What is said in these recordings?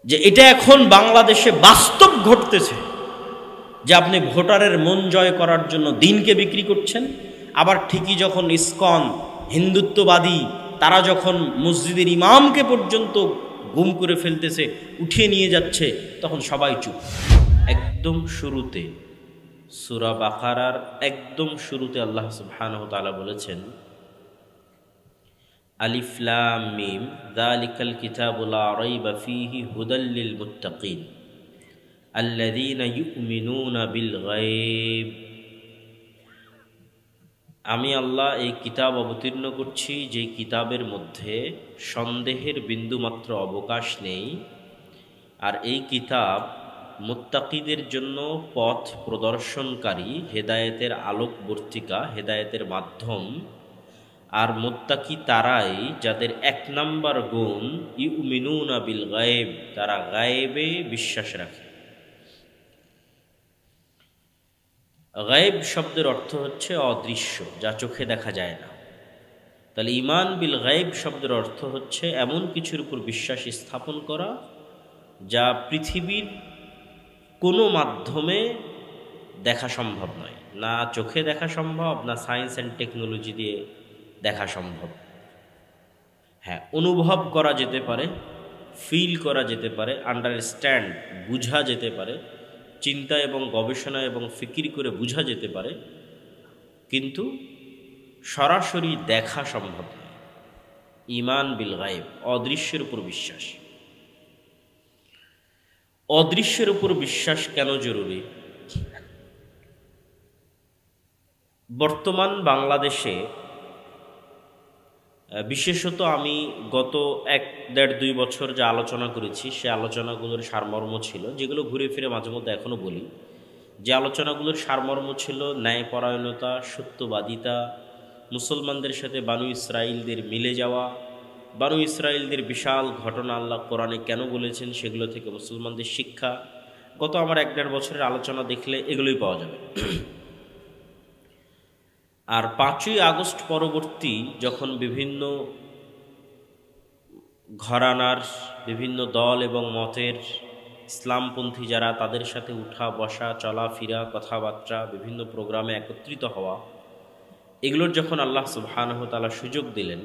যে এটা এখন বাংলাদেশে বাস্তব ঘটতেছে, যে আপনি ভোটারের মন জয় করার জন্য দিনকে বিক্রি করছেন, আবার ঠিকই যখন ইসকন হিন্দুত্ববাদী তারা যখন মসজিদের ইমামকে পর্যন্ত গুম করে ফেলতেছে, উঠিয়ে নিয়ে যাচ্ছে, তখন সবাই চুপ। একদম শুরুতে সূরা বাকারার একদম শুরুতে আল্লাহ সুবহানাহু ওয়া তাআলা বলেছেন, আলিফ লাম মিম যালিকাল কিতাবু লা রাইবা ফীহি হুদাল লিল মুত্তাকিন আল্লাযীনা ইউমিনুনা বিল গায়ব। আমি আল্লাহ এই কিতাব অবতীর্ণ করছি, যে কিতাবের মধ্যে সন্দেহের বিন্দুমাত্র অবকাশ নেই, আর এই কিতাব মুত্তাকিদের জন্য পথ প্রদর্শনকারী, হেদায়েতের আলোকবর্তিকা, হেদায়েতের মাধ্যম। আর মুত্তাকি তারাই যাদের এক নাম্বার গুণ ইউমিনুনা বিল গায়ব, তারা গায়েবে বিশ্বাস রাখে। গায়েব শব্দের অর্থ হচ্ছে অদৃশ্য, যা চোখে দেখা যায় না। তাহলে ঈমান বিল গায়েব শব্দের অর্থ হচ্ছে এমন কিছুর উপর বিশ্বাস স্থাপন করা যা পৃথিবীর কোনো মাধ্যমে দেখা সম্ভব নয়, না চোখে দেখা সম্ভব, না সায়েন্স অ্যান্ড টেকনোলজি দিয়ে দেখা সম্ভব। হ্যাঁ, অনুভব করা যেতে পারে, ফিল করা যেতে পারে, আন্ডারস্ট্যান্ড বুঝা যেতে পারে, চিন্তা এবং গবেষণা এবং ফিকির করে বুঝা যেতে পারে, কিন্তু সরাসরি দেখা সম্ভব নয়। ঈমান বিল গায়েব, অদৃশ্যের উপর বিশ্বাস। অদৃশ্যের উপর বিশ্বাস কেন জরুরি? বর্তমান বাংলাদেশে বিশেষত আমি গত 1-1.5-2 বছর যে আলোচনা করেছি, সে আলোচনাগুলোর সারমর্ম ছিল, যেগুলো ঘুরে ফিরে মাঝে মধ্যে এখনও বলি, যে আলোচনাগুলোর সারমর্ম ছিল ন্যায়পরায়ণতা, সত্যবাদিতা, মুসলমানদের সাথে বানু ইসরাইলদের মিলে যাওয়া, বানু ইসরাইলদের বিশাল ঘটনা আল্লাহ কোরআনে কেন বলেছেন সেগুলো থেকে মুসলমানদের শিক্ষা। গত আমার 1-1.5 বছরের আলোচনা দেখলে এগুলোই পাওয়া যাবে। আর 5ই আগস্ট পরবর্তী যখন বিভিন্ন ঘরানার, বিভিন্ন দল এবং মতের ইসলামপন্থী যারা, তাদের সাথে উঠা বসা, চলাফেরা, কথাবার্তা, বিভিন্ন প্রোগ্রামে একত্রিত হওয়া, এগুলোর যখন আল্লাহ সুবহানাহু ওয়া তাআলা সুযোগ দিলেন,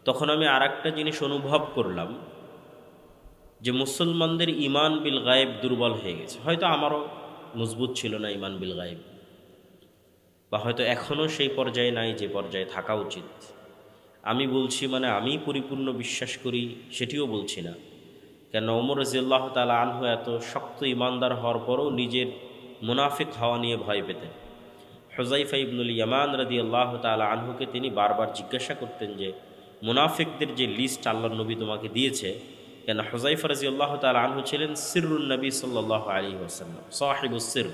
তখন আমি আরেকটা জিনিস অনুভব করলাম, যে মুসলমানদের ঈমান বিল গায়েব দুর্বল হয়ে গেছে। হয়তো আমারও মজবুত ছিল না ঈমান বিল গায়েব, বা হয়তো এখনও সেই পর্যায়ে নাই যে পর্যায়ে থাকা উচিত। আমি বলছি মানে আমি পরিপূর্ণ বিশ্বাস করি সেটিও বলছি না, কেন ওমর রাদিয়াল্লাহু তাআলা আনহু এত শক্ত ঈমানদার হওয়ার পরও নিজের মুনাফিক হওয়া নিয়ে ভয় পেতেন। হুযায়ফা ইবনুল ইয়ামান রাদিয়াল্লাহু তাআলা আনহুকে তিনি বারবার জিজ্ঞাসা করতেন যে মুনাফিকদের যে লিস্ট আল্লাহর নবী তোমাকে দিয়েছে, কেন হুযায়ফা রাদিয়াল্লাহু তাআলা আনহু ছিলেন সিররুন নবী সাল্লাল্লাহু আলাইহি ওয়াসাল্লাম, সাহিবুস সির,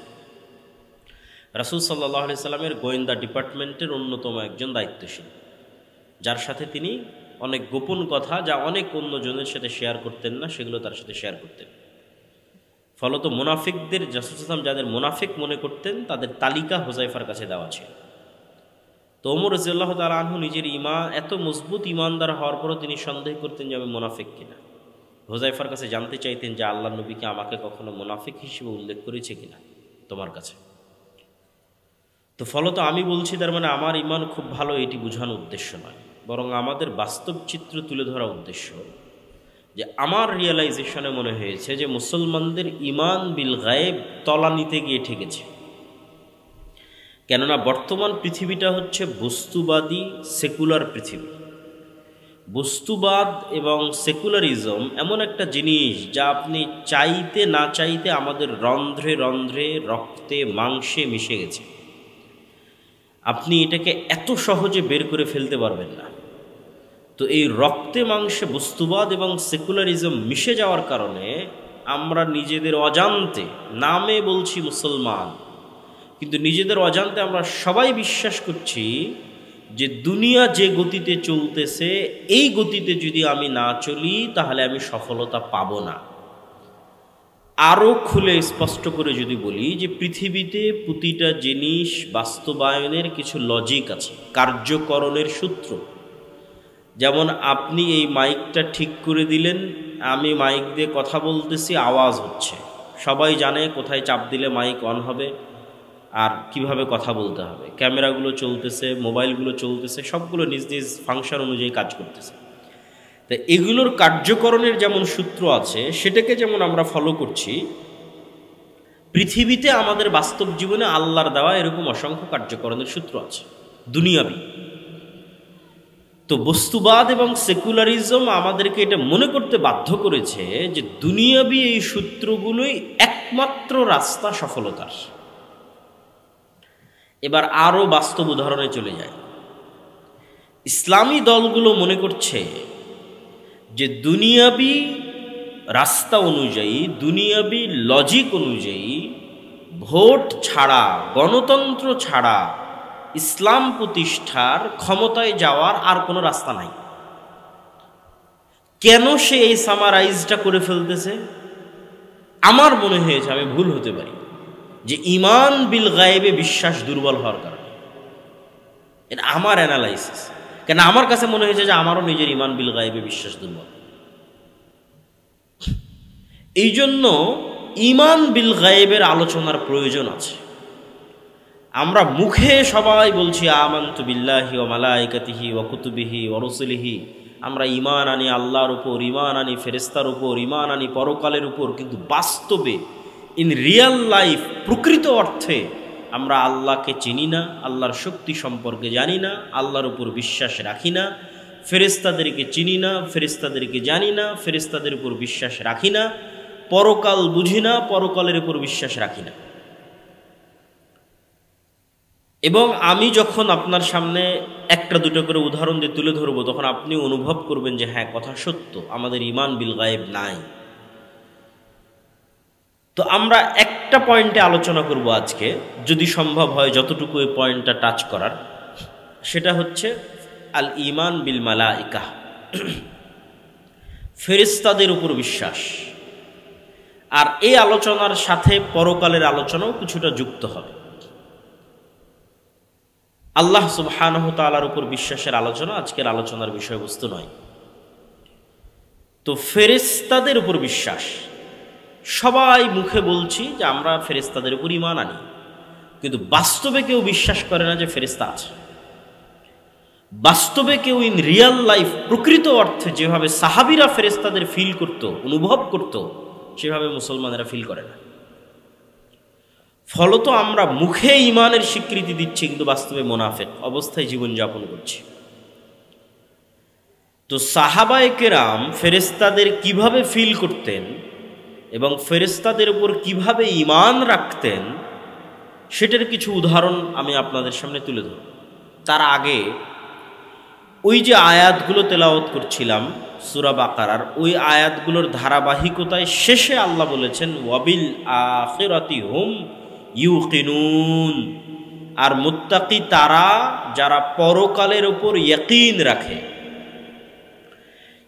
রাসূল সাল্লাল্লাহু আলাইহি সাল্লামের গোয়েন্দা ডিপার্টমেন্টের অন্যতম একজন দায়িত্বশীল, যার সাথে তিনি অনেক গোপন কথা, যা অনেক অন্যজনের সাথে শেয়ার করতেন না, সেগুলো তার সাথে শেয়ার করতেন। ফলত মুনাফিকদের, রাসূল সাল্লাল্লাহু আলাইহি ওয়াসাল্লাম যাদের মুনাফিক মনে করতেন, তাদের তালিকা হুযায়ফার কাছে দেওয়া ছিল। তো ওমর রাদিয়াল্লাহু তাআলা আনহু নিজের এত মজবুত ঈমানদার হওয়ার পরও তিনি সন্দেহ করতেন যে আমি মুনাফিক কিনা। হুযায়ফার কাছে জানতে চাইতেন যে আল্লাহর নবীকে আমাকে কখনো মুনাফিক হিসেবে উল্লেখ করেছে কিনা তোমার কাছে। তো ফলত আমি বলছি, তার মানে আমার ঈমান খুব ভালো, এটি বোঝানো উদ্দেশ্য নয়, বরং আমাদের বাস্তব চিত্র তুলে ধরা উদ্দেশ্য। যে আমার রিয়েলাইজেশনে মনে হয়েছে যে মুসলমানদের ঈমান বিল গায়েব তলানিতে গিয়ে ঠেকেছে। কেননা বর্তমান পৃথিবীটা হচ্ছে বস্তুবাদী সেকুলার পৃথিবী। বস্তুবাদ এবং সেকুলারিজম এমন একটা জিনিস যা আপনি চাইতে না চাইতে আমাদের রন্ধ্রে রন্ধ্রে, রক্তে মাংসে মিশে গেছে। আপনি এটাকে এত সহজে বের করে ফেলতে পারবেন না। তো এই রক্তে মাংসে বস্তুবাদ এবং সেকুলারিজম মিশে যাওয়ার কারণে আমরা নিজেদের অজান্তে, নামে বলছি মুসলমান, কিন্তু নিজেদের অজান্তে আমরা সবাই বিশ্বাস করছি যে দুনিয়া যে গতিতে চলতেছে, এই গতিতে যদি আমি না চলি তাহলে আমি সফলতা পাব না। আরও খুলে স্পষ্ট করে যদি বলি, যে পৃথিবীতে প্রতিটা জিনিস বাস্তবায়নের কিছু লজিক আছে, কার্যকরণের সূত্র। যেমন আপনি এই মাইকটা ঠিক করে দিলেন, আমি মাইক দিয়ে কথা বলতেছি, আওয়াজ হচ্ছে, সবাই জানে কোথায় চাপ দিলে মাইক অন হবে আর কিভাবে কথা বলতে হবে। ক্যামেরাগুলো চলতেছে, মোবাইলগুলো চলতেছে, সবগুলো নিজ নিজ ফাংশন অনুযায়ী কাজ করতেছে। তো এগুলোর কার্যকরণের যেমন সূত্র আছে, সেটাকে যেমন আমরা ফলো করছি, পৃথিবীতে আমাদের বাস্তব জীবনে আল্লাহর দেওয়া এরকম অসংখ্য কার্যকরণের সূত্র আছে দুনিয়াবি। তো বস্তুবাদ এবং সেকুলারিজম আমাদেরকে এটা মনে করতে বাধ্য করেছে যে দুনিয়াবি এই সূত্রগুলোই একমাত্র রাস্তা সফলতার। এবার আরও বাস্তব উদাহরণে চলে যায়। ইসলামী দলগুলো মনে করছে যে দুনিয়াবি রাস্তা অনুযায়ী, দুনিয়াবি লজিক অনুযায়ী ভোট ছাড়া, গণতন্ত্র ছাড়া ইসলাম প্রতিষ্ঠার, ক্ষমতায় যাওয়ার আর কোনো রাস্তা নাই। কেন সে এই সামারাইজটা করে ফেলতেছে? আমার মনে হয়েছে, আমি ভুল হতে পারি, যে ঈমান বিল গায়েবে বিশ্বাস দুর্বল হওয়ার কারণে। এটা আমার অ্যানালাইসিস। কেন আমার কাছে মনে হয়েছে যে আমারও নিজের ঈমান বিল গায়েবে বিশ্বাস দুর্বল। এই জন্য ঈমান বিল গায়েবের আলোচনার প্রয়োজন আছে। আমরা মুখে সবাই বলছি আমানতু বিল্লাহি ওয়া মালাইকাতিহি ওয়া কুতুবিহি ওয়া রুসুলিহি, আমরা ঈমান আনি আল্লাহর উপর, ঈমান আনি ফেরেশতার উপর, ঈমান আনি পরকালের উপর, কিন্তু বাস্তবে ইন রিয়েল লাইফ, প্রকৃত অর্থে আমরা আল্লাহকে চিনি না, আল্লাহর শক্তি সম্পর্কে জানি না, আল্লাহর উপর বিশ্বাস রাখি না, ফেরেশতাদেরকে চিনি না, ফেরেশতাদেরকে জানি না, ফেরেশতাদের উপর বিশ্বাস রাখি না, পরকাল বুঝি না, পরকালের উপর বিশ্বাস রাখি না। এবং আমি যখন আপনার সামনে একটা দুটো করে উদাহরণ দিয়ে তুলে ধরবো, তখন আপনি অনুভব করবেন যে হ্যাঁ, কথা সত্য, আমাদের ঈমান বিল গায়েব নাই। তো আমরা একটা পয়েন্টে আলোচনা করব আজকে, যদি সম্ভব হয় যতটুকু এই পয়েন্টটা টাচ করার, সেটা হচ্ছে আল ঈমান বিল মালাইকা, ফেরেশতাদের উপর বিশ্বাস। আর এই আলোচনার সাথে পরকালের আলোচনাও কিছুটা যুক্ত হবে। আল্লাহ সুবহানাহু তাআলার উপর বিশ্বাসের আলোচনা আজকের আলোচনার বিষয়বস্তু নয়। তো ফেরেশতাদের উপর বিশ্বাস, সবাই মুখে বলছি যে আমরা ফেরেশতাদের উপর ঈমান আনি, কিন্তু বাস্তবে কেউ বিশ্বাস করে না যে ফেরেশতা আছে। বাস্তবে কেউ ইন রিয়েল লাইফ, প্রকৃত অর্থে যেভাবে সাহাবীরা ফেরেশতাদের ফিল করত, অনুভব করত, সেভাবে মুসলমানেরা ফিল করে না। ফলত আমরা মুখে ঈমানের স্বীকৃতি দিচ্ছি, কিন্তু বাস্তবে মুনাফিক অবস্থায় জীবনযাপন করছি। তো সাহাবায়ে কেরাম ফেরেশতাদের কিভাবে ফিল করতেন এবং ফেরেশতাদের উপর কিভাবে ঈমান রাখতেন, সেটার কিছু উদাহরণ আমি আপনাদের সামনে তুলে ধরব। তার আগে ওই যে আয়াতগুলো তেলাওয়াত করছিলাম সূরা বাকারার, ওই আয়াতগুলোর ধারাবাহিকতায় শেষে আল্লাহ বলেছেন ওয়াবিল আখিরাতি হুম ইউকিনুন, আর মুত্তাকি তারা যারা পরকালের উপর ইয়াকিন রাখে।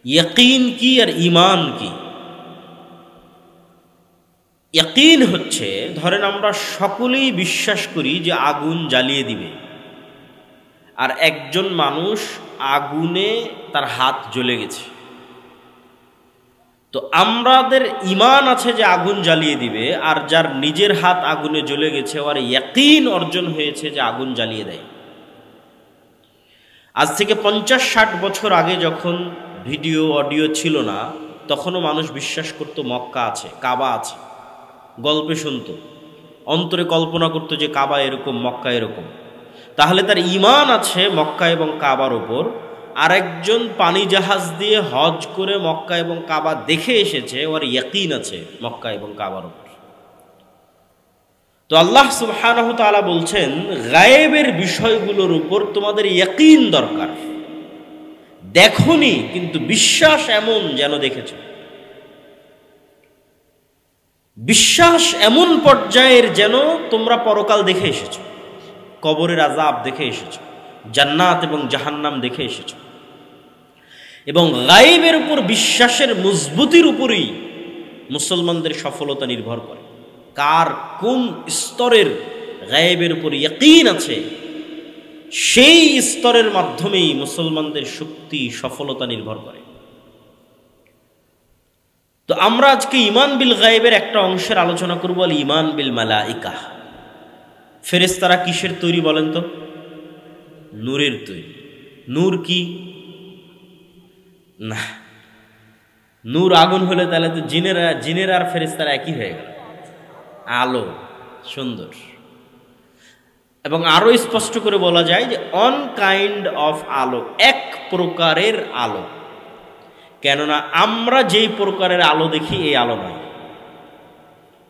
ইয়াকিন কি আর ঈমান কি? ইয়াকিন হচ্ছে, ধরেন আমরা সকলেই বিশ্বাস করি যে আগুন জ্বালিয়ে দিবে, আর একজন মানুষ আগুনে তার হাত জ্বলে গেছে। তো আমাদের ঈমান আছে যে আগুন জ্বালিয়ে দিবে, আর যার নিজের হাত আগুনে জ্বলে গেছে, আর ইয়াকিন অর্জন হয়েছে যে আগুন জ্বালিয়ে দেয়। আজ থেকে 50-60 বছর আগে যখন ভিডিও অডিও ছিল না, তখনও মানুষ বিশ্বাস করত মক্কা আছে, কাবা আছে, গল্পে শুনত, অন্তরে কল্পনা করত যে কাবা এরকম, মক্কা এরকম। তাহলে তার ঈমান আছে মক্কা এবং কাবার ওপর। আরেকজন পানি জাহাজ দিয়ে হজ করে মক্কা এবং কাবা দেখে এসেছে, ওর ইয়াকিন আছে মক্কা এবং কাবার ওপর। তো আল্লাহ সুবহানাহু তাআলা বলছেন গায়েবের বিষয়গুলোর উপর তোমাদের ইয়াকিন দরকার। দেখোনি, কিন্তু বিশ্বাস এমন যেন দেখেছ। বিশ্বাস এমন পর্যায়ের যেন তোমরা পরকাল দেখে এসেছো, কবরের আযাব দেখে এসেছো, জান্নাত এবং জাহান্নাম দেখে এসেছো। এবং গায়েবের উপর বিশ্বাসের মজবুতির উপরই মুসলমানদের সফলতা নির্ভর করে। কার কোন স্তরের গায়েবের উপর ইয়াকিন আছে, সেই স্তরের মাধ্যমেই মুসলমানদের শক্তি সফলতা নির্ভর করে। তো আমরা আজকে ঈমান বিল গায়বের একটা অংশের আলোচনা করব, আল ঈমান বিল মালাইকা। ফেরেশতারা কিসের তৈরি বলেন তো? নূরের তৈরি। নূর কি? না, নূর আগুন হলে তাহলে তো জিনেরা আর ফেরেশতারা একই হয়ে গেল। আলো, সুন্দর। এবং আরো স্পষ্ট করে বলা যায় যে অন কাইন্ড অফ আলো, এক প্রকারের আলো। কেননা আমরা যেই প্রকারের আলো দেখি এই আলো নয়।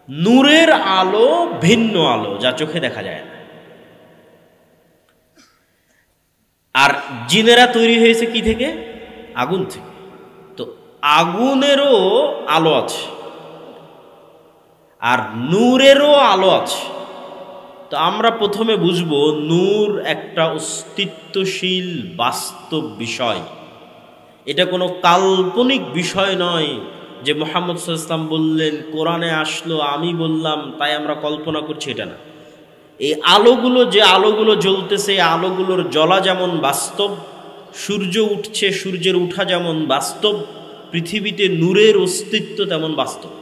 নূরের আলো ভিন্ন আলো, যা চোখে দেখা যায় না। আর জিনেরা তৈরি হয়েছে কি থেকে? আগুন থেকে। তো আগুনেরও আলো আছে আর নূরেরও আলো আছে। তো আমরা প্রথমে বুঝবো নূর একটা অস্তিত্বশীল বাস্তব বিষয়। এটা কোনো কাল্পনিক বিষয় নয় যে মুহাম্মদ সাল্লাল্লাহু আলাইহি ওয়াসাল্লাম বললেন, কোরআনে আসলো, আমি বললাম, তাই আমরা কল্পনা করছি, এটা না। এই আলোগুলো, যে আলোগুলো জ্বলতেছে, আলোগুলোর জ্বলা যেমন বাস্তব, সূর্য উঠছে, সূর্যের উঠা যেমন বাস্তব, পৃথিবীতে নূরের অস্তিত্ব তেমন বাস্তব।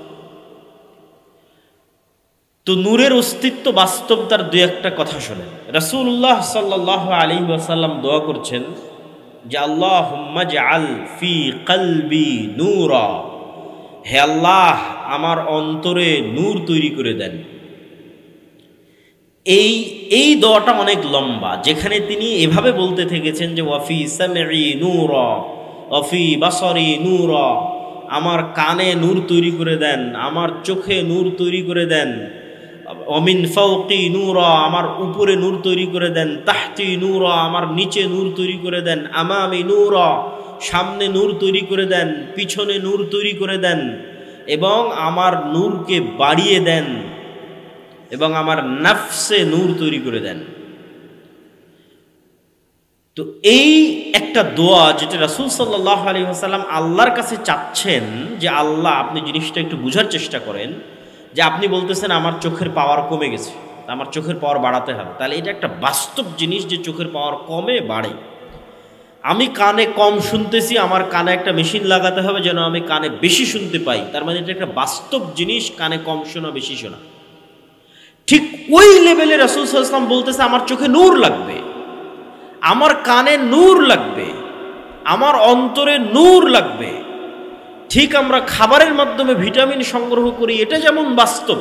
তো নূরের অস্তিত্ব বাস্তব, তার দুই একটা কথা শোনেন। রাসূলুল্লাহ সাল্লাল্লাহু আলাইহি ওয়াসাল্লাম দোয়া করছেন যে আল্লাহুম্মা জাআল ফি কলবি নূরা, হে আল্লাহ আমার অন্তরে নূর তৈরি করে দেন। এই দোয়াটা অনেক লম্বা, যেখানে তিনি এভাবে বলতে থেকেছেন যে ওয়াফি সামঈ নূরা ওয়াফি বাসারি নূরা, আমার কানে নূর তৈরি করে দেন, আমার চোখে নূর তৈরি করে দেন, অমিন ফাওকি নূরা, আমার উপরে নূর তৈরি করে দেন, তাহতি নূরা, আমার নিচে নূর তৈরি করে দেন, আমামি নূরা, সামনে নূর তৈরি করে দেন, পিছনে নূর তৈরি করে দেন, এবং আমার নূরকে বাড়িয়ে দেন, এবং আমার নফসে নূর তৈরি করে দেন। তো এই একটা দোয়া যেটা রাসূল সাল্লাল্লাহু আলাইহি ওয়াসাল্লাম আল্লাহর কাছে চাচ্ছেন যে আল্লাহ, আপনি জিনিসটা একটু বুঝার চেষ্টা করেন, যে আপনি বলতেছেন আমার চোখের পাওয়ার কমে গেছে, আমার চোখের পাওয়ার বাড়াতে হবে। তাহলে এটা একটা বাস্তব জিনিস যে চোখের পাওয়ার কমে বাড়ে। আমি কানে কম শুনতেছি, আমার কানে একটা মেশিন লাগাতে হবে যেন আমি কানে বেশি শুনতে পাই। তার মানে এটা একটা বাস্তব জিনিস, কানে কম শোনা বেশি শোনা। ঠিক ওই লেভেলে রাসূল সাল্লাল্লাহু আলাইহি ওয়াসাল্লাম বলতেছে আমার চোখে নূর লাগবে, আমার কানে নূর লাগবে, আমার অন্তরে নূর লাগবে। ঠিক আমরা খাবারের মাধ্যমে ভিটামিন সংগ্রহ করি, এটা যেমন বাস্তব,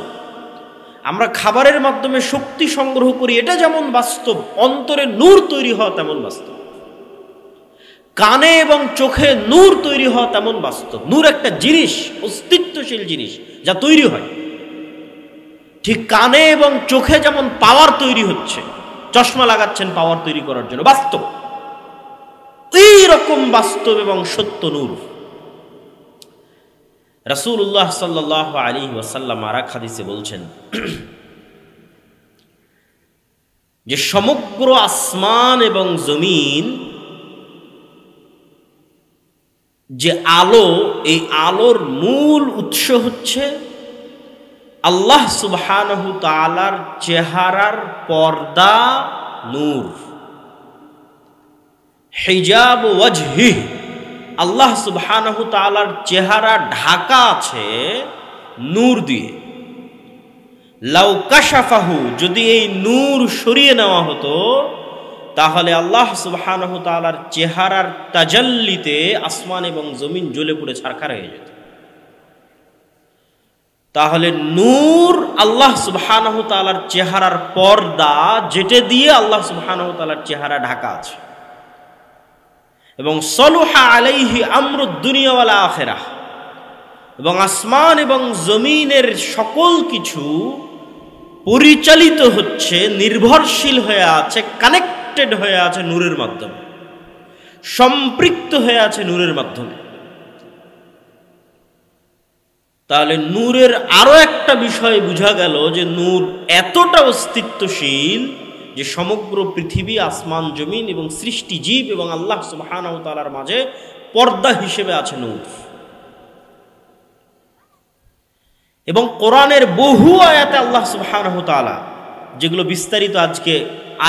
আমরা খাবারের মাধ্যমে শক্তি সংগ্রহ করি, এটা যেমন বাস্তব, অন্তরে নূর তৈরি হওয়া তেমন বাস্তব। কানে এবং চোখে নূর তৈরি হওয়া তেমন বাস্তব। নূর একটা জিনিস, অস্তিত্বশীল জিনিস, যা তৈরি হয়। ঠিক কানে এবং চোখে যেমন পাওয়ার তৈরি হচ্ছে, চশমা লাগাচ্ছেন পাওয়ার তৈরি করার জন্য, বাস্তব। এই রকম বাস্তব এবং সত্য নূর। রাসূলুল্লাহ সাল্লাল্লাহু আলাইহি ওয়াসাল্লাম আরেক হাদিসে বলছেন যে সমগ্র আসমান এবং জমিন যে আলো, এই আলোর মূল উৎস হচ্ছে আল্লাহ সুবহানাহু তাআলার চেহারার পর্দা, নূর, হিজাব ওয়াজহি। আল্লাহ সুবহানাহু তাআলার চেহারা ঢাকা আছে নূর দিয়ে। লাউ কাশাফাহু, যদি এই নূর সরিয়ে নেওয়া হতো, তাহলে আল্লাহ সুবহানাহু তাআলার চেহারার তাজাল্লিতে আসমান এবং জমিন জ্বলে পুড়ে ছারখার হয়ে যেত। তাহলে নূর আল্লাহ সুবহানাহু তাআলার চেহারার পর্দা, যেটা দিয়ে আল্লাহ সুবহানাহু তাআলার চেহারা ঢাকা আছে। এবং সলুহা আলাইহি আমরুদ দুনিয়া ওয়াল আখিরাহ, এবং আসমান এবং জমিনের সকল কিছু পরিচালিত হচ্ছে, নির্ভরশীল হয়ে আছে, কানেক্টেড হয়ে আছে নূরের মাধ্যমে, সম্পৃক্ত হয়ে আছে নূরের মাধ্যমে। তাহলে নূরের আরো একটা বিষয় বোঝা গেল যে নূর এতটা অস্তিত্বশীল যে সমগ্র পৃথিবী, আসমান জমিন এবং সৃষ্টি জীব এবং আল্লাহ সুবহানাহু তাআলার মাঝে পর্দা হিসেবে আছে নূর। এবং কোরআনের বহু আয়াতে আল্লাহ সুবহানাহু তাআলা, যেগুলো বিস্তারিত আজকে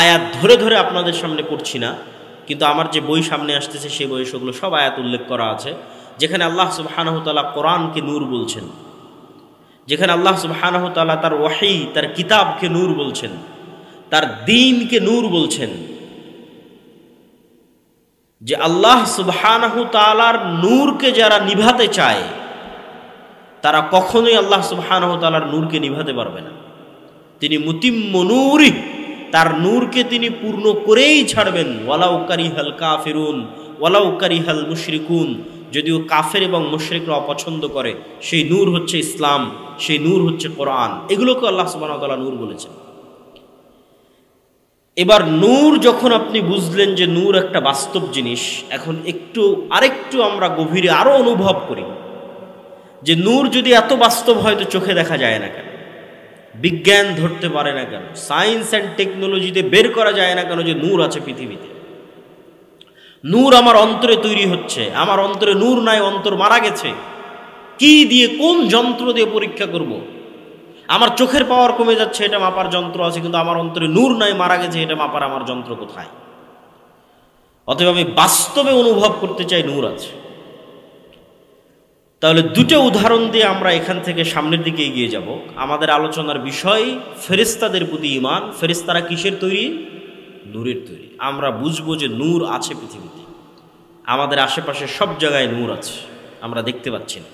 আয়াত ধরে ধরে আপনাদের সামনে পড়ছি না, কিন্তু আমার যে বই সামনে আসতেছে সেই বইয়ে সেগুলো সব আয়াত উল্লেখ করা আছে, যেখানে আল্লাহ সুবহানাহু ওয়া তাআলা কোরআনকে নূর বলছেন, যেখানে আল্লাহ সুবহানাহু ওয়া তাআলা তার ওয়াহী, তার কিতাবকে নূর বলছেন, তার দ্বীনকে নূর বলছেন। যে আল্লাহ সুবহানাহু ওয়া তাআলার নূরকে যারা নিভাতে চায় তারা কখনোই আল্লাহ সুবহানাহু ওয়া তাআলার নূরকে নিভাতে পারবে না। তিনি মুতিম্মু নূরি, তার নূরকে তিনি পূর্ণ করেই ছাড়বেন। ওয়ালাউ কারিহাল কাফিরুন ওয়ালাউ কারিহাল মুশরিকুন, যদিও কাফের এবং মুশরিকরা অপছন্দ করে, সেই নূর হচ্ছে ইসলাম, সেই নূর হচ্ছে কোরআন। এগুলোকে আল্লাহ সুবহানাহু ওয়া তাআলা নূর বলেছেন। এবার নূর যখন আপনি বুঝলেন যে নূর একটা বাস্তব জিনিস, এখন আরেকটু আমরা গভীরে আরো অনুভব করি যে নূর যদি এত বাস্তব হয় তো চোখে দেখা যায় না কেন, বিজ্ঞান ধরতে পারে না কেন, সায়েন্স অ্যান্ড টেকনোলজিতে বের করা যায় না কেন যে নূর আছে পৃথিবীতে। নূর আমার অন্তরে তৈরি হচ্ছে, আমার অন্তরে নূর নাই, অন্তর মারা গেছে। কি দিয়ে, কোন যন্ত্র দিয়ে পরীক্ষা করব? আমার চোখের পাওয়ার কমে যাচ্ছে, এটা মাপার যন্ত্র আছে, কিন্তু আমার অন্তরে নূর নাই, মারা গেছে, এটা মাপার আমার যন্ত্র কোথায়? অতএব আমি বাস্তবে অনুভব করতে চাই নূর আছে। তাহলে দুটো উদাহরণ দিয়ে আমরা এখান থেকে সামনের দিকে এগিয়ে যাব। আমাদের আলোচনার বিষয় ফেরেশতাদের প্রতি ঈমান। ফেরেশতারা কিসের তৈরি? নূরের তৈরি। আমরা বুঝবো যে নূর আছে পৃথিবীতে, আমাদের আশেপাশে সব জায়গায় নূর আছে, আমরা দেখতে পাচ্ছি না।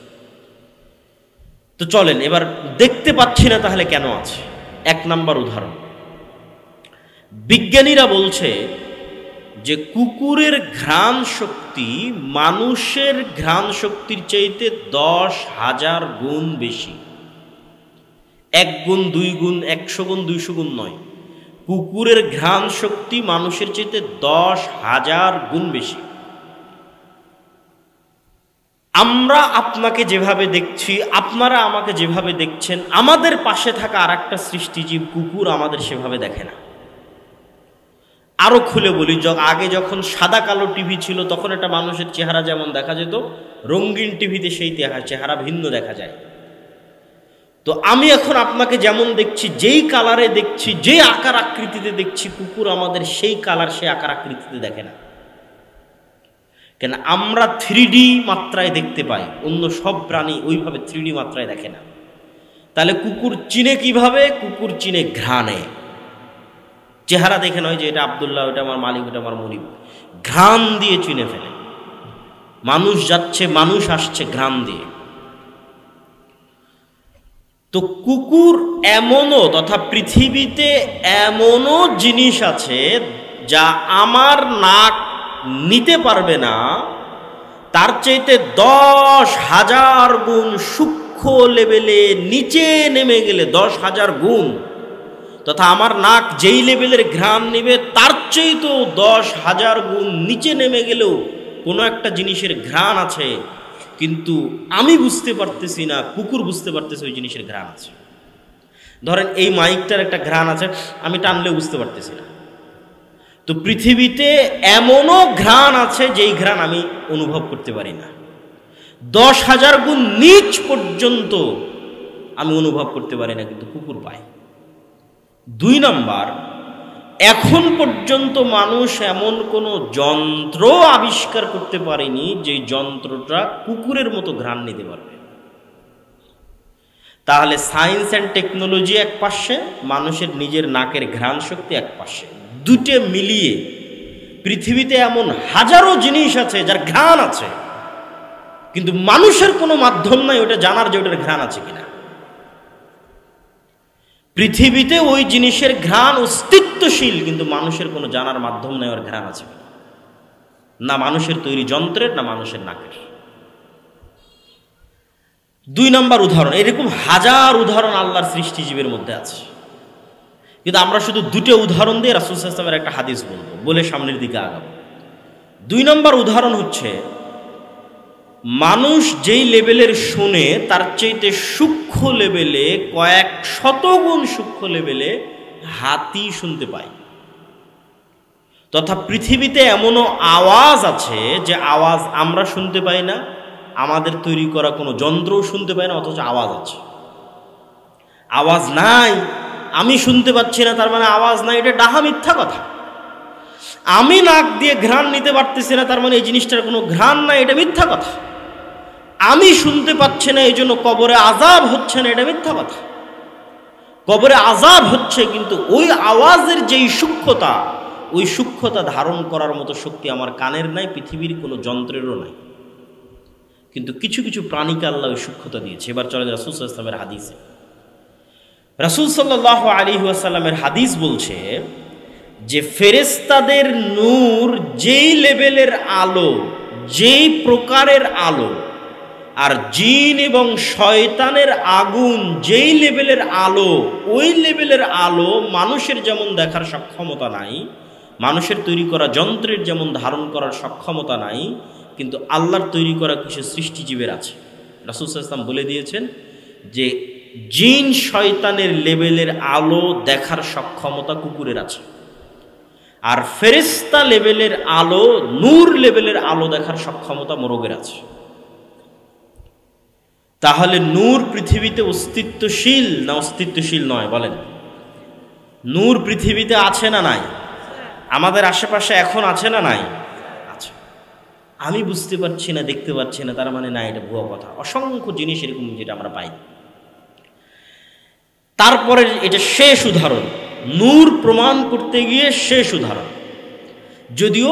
তো চলেন এবার দেখতে পাচ্ছি না তাহলে কেন আছে। এক নাম্বার উদাহরণ, বিজ্ঞানীরা বলছে যে কুকুরের ঘ্রাণ শক্তি মানুষের ঘ্রাণ শক্তির চাইতে 10,000 গুণ বেশি। 1 গুণ 2 গুণ 100 গুণ 200 গুণ নয়, কুকুরের ঘ্রাণ শক্তি মানুষের চাইতে 10,000 গুণ বেশি। আমরা আপনাকে যেভাবে দেখছি, আপনারা আমাকে যেভাবে দেখছেন, আমাদের পাশে থাকা আর একটা সৃষ্টিজীব কুকুর আমাদের সেভাবে দেখে না। আরো খুলে বলি, আগে যখন সাদা কালো টিভি ছিল তখন একটা মানুষের চেহারা যেমন দেখা যেত, রঙিন টিভিতে সেই চেহারা ভিন্ন দেখা যায়। তো আমি এখন আপনাকে যেমন দেখছি, যেই কালারে দেখছি, যে আকার আকৃতিতে দেখছি, কুকুর আমাদের সেই কালার, সেই আকার আকৃতিতে দেখে না। কেন? আমরা 3D মাত্রায় দেখতে পাই, অন্য সব প্রাণী ওইভাবে 3D মাত্রায় দেখে না। তাহলে কুকুর চিনে কিভাবে? কুকুর চিনে ঘ্রাণে। চেহারা দেখে নয় যে এটা আব্দুল্লাহ, ওটা আমার মালিক, ওটা আমার মনিব। ঘ্রাণ দিয়ে চিনে ফেলে। মানুষ যাচ্ছে, মানুষ আসছে, ঘ্রাণ দিয়ে। তো কুকুর এমনও, তথা পৃথিবীতে এমনও জিনিস আছে যা আমার নাক নিতে পারবে না, তার চাইতে 10,000 গুণ সূক্ষ্ম লেভেলে নিচে নেমে গেলে 10,000 গুণ, তথা আমার নাক যেই লেভেলের ঘ্রাণ নেবে তার চাইতেও 10,000 গুণ নিচে নেমে গেলেও কোনো একটা জিনিসের ঘ্রাণ আছে, কিন্তু আমি বুঝতে পারতেছি না, কুকুর বুঝতে পারতেছে ওই জিনিসের ঘ্রাণ আছে। ধরেন এই মাইকটার একটা ঘ্রাণ আছে, আমি টানলেও বুঝতে পারতেছি না। তো পৃথিবীতে এমনও ঘ্রাণ আছে যেই ঘ্রাণ আমি অনুভব করতে পারি না। 10,000 গুণ নিচ পর্যন্ত আমি অনুভব করতে পারি না, কিন্তু কুকুর পায়। 2 নাম্বার, এখন পর্যন্ত মানুষ এমন কোনো যন্ত্র আবিষ্কার করতে পারেনি যে যন্ত্রটা কুকুরের মতো ঘ্রাণ নিতে পারবে। তাহলে সায়েন্স অ্যান্ড টেকনোলজি এক পাশে, মানুষের নিজের নাকের ঘ্রাণ শক্তি এক পাশে, দুটো মিলিয়ে পৃথিবীতে এমন হাজারো জিনিস আছে যার ঘ্রাণ আছে, কিন্তু মানুষের কোনো মাধ্যম নাই ওটা জানার যে ওটার ঘ্রাণ আছে কিনা। পৃথিবীতে ওই জিনিসের ঘ্রাণ অস্তিত্বশীল, কিন্তু মানুষের কোনো জানার মাধ্যম নেই ওর ঘ্রাণ আছে কিনা, না মানুষের তৈরি যন্ত্রের, না মানুষের নাকের। 2 নাম্বার উদাহরণ, এরকম হাজার উদাহরণ আল্লাহর সৃষ্টিজীবের মধ্যে আছে, কিন্তু আমরা শুধু 2টা উদাহরণ দিয়ে রাসূল সাল্লাল্লাহু আলাইহি ওয়াসাল্লামের একটা হাদিস বলবো, বলে সামনের দিকে আগাবো। 2 নাম্বার উদাহরণ হচ্ছে, মানুষ যেই লেভেলের শুনে তার চাইতে সূক্ষ্ম লেভেলে, কয়েক শতগুণ সূক্ষ্ম লেভেলে হাতি শুনতে পায়। তথা পৃথিবীতে এমনও আওয়াজ আছে যে আওয়াজ আমরা শুনতে পাই না, আমাদের তৈরি করা কোনো যন্ত্রও শুনতে পায় না, অথচ আওয়াজ আছে। আওয়াজ নাই, আমি শুনতে পাচ্ছি না তার মানে আওয়াজ নাই, এটা ডাহা মিথ্যা কথা। আমি নাক দিয়ে ঘ্রাণ নিতে পারতেছি না তার মানে এই জিনিসটার কোনো ঘ্রাণ নাই, এটা মিথ্যা কথা। আমি শুনতে পাচ্ছি না এই জন্য কবরে আযাব হচ্ছে না, এটা মিথ্যা কথা। কবরে আযাব হচ্ছে, কিন্তু ওই আওয়াজের যেই সূক্ষ্মতা, ওই সূক্ষ্মতা ধারণ করার মতো শক্তি আমার কানের নাই, পৃথিবীর কোনো যন্ত্রেরও নাই। কিন্তু কিছু কিছু প্রাণীকে আল্লাহ ওই সূক্ষ্মতা দিয়েছে। এবার চলে রাসূল সাল্লাল্লাহু আলাইহি ওয়াসাল্লামের হাদিসে। রাসূল সাল্লাল্লাহু আলাইহি ওয়াসাল্লামের হাদিস বলছে যে ফেরেশতাদের নূর যেই লেভেলের আলো, যেই প্রকারের আলো, আর জিন এবং শয়তানের আগুন যেই লেভেলের আলো, ওই লেভেলের আলো মানুষের যেমন দেখার সক্ষমতা নাই, মানুষের তৈরি করা যন্ত্রের যেমন ধারণ করার সক্ষমতা নাই, কিন্তু আল্লাহর তৈরি করা কিছু সৃষ্টিজীবের আছে। রাসূল সাল্লাল্লাহু আলাইহি ওয়াসাল্লাম বলে দিয়েছেন যে জিন শয়তানের লেভেলের আলো দেখার সক্ষমতা কুকুরের আছে, আর ফেরেশতা লেভেলের আলো, নূর লেভেলের আলো দেখার সক্ষমতা মোরগের আছে। তাহলে নূর পৃথিবীতে অস্তিত্বশীল না অস্তিত্বশীল নয়? বলেন, নূর পৃথিবীতে আছে না নাই? আমাদের আশেপাশে এখন আছে না নাই? আছে। আমি বুঝতে পারছি না, দেখতে পাচ্ছি না, তার মানে না, এটা ভুয়া কথা। অসংখ্য জিনিস এরকম যেটা আমরা পাই। তারপরে এটা শেষ উদাহরণ, নূর প্রমাণ করতে গিয়ে শেষ উদাহরণ। যদিও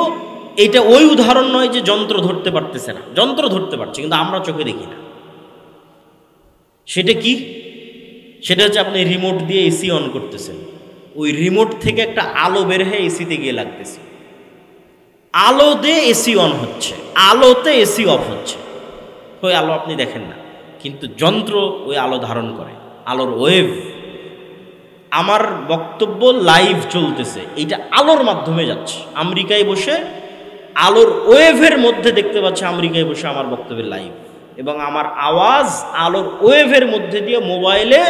এটা ওই উদাহরণ নয় যে যন্ত্র ধরতে পারতেছে না, যন্ত্র ধরতে পারছে কিন্তু আমরা চোখে দেখি না। সেটা কি? সেটা হচ্ছে আপনি রিমোট দিয়ে এসি অন করতেছেন, ওই রিমোট থেকে একটা আলো বের হয়ে এসিতে গিয়ে লাগতেছে, আলো দিয়ে এসি অন হচ্ছে, আলোতে এসি অফ হচ্ছে। ওই আলো আপনি দেখেন না, কিন্তু যন্ত্র ওই আলো ধারণ করে, আলোর ওয়েভ। আমার বক্তব্য লাইভ চলতেছে, এইটা আলোর মাধ্যমে যাচ্ছে। আমেরিকায় বসে আলোর ওয়েভের মধ্যে দেখতে পাচ্ছে আমেরিকায় বসে আমার বক্তব্যের লাইভ, এবং আমার আওয়াজ আলোর ওয়েভের মধ্যে দিয়ে মোবাইলে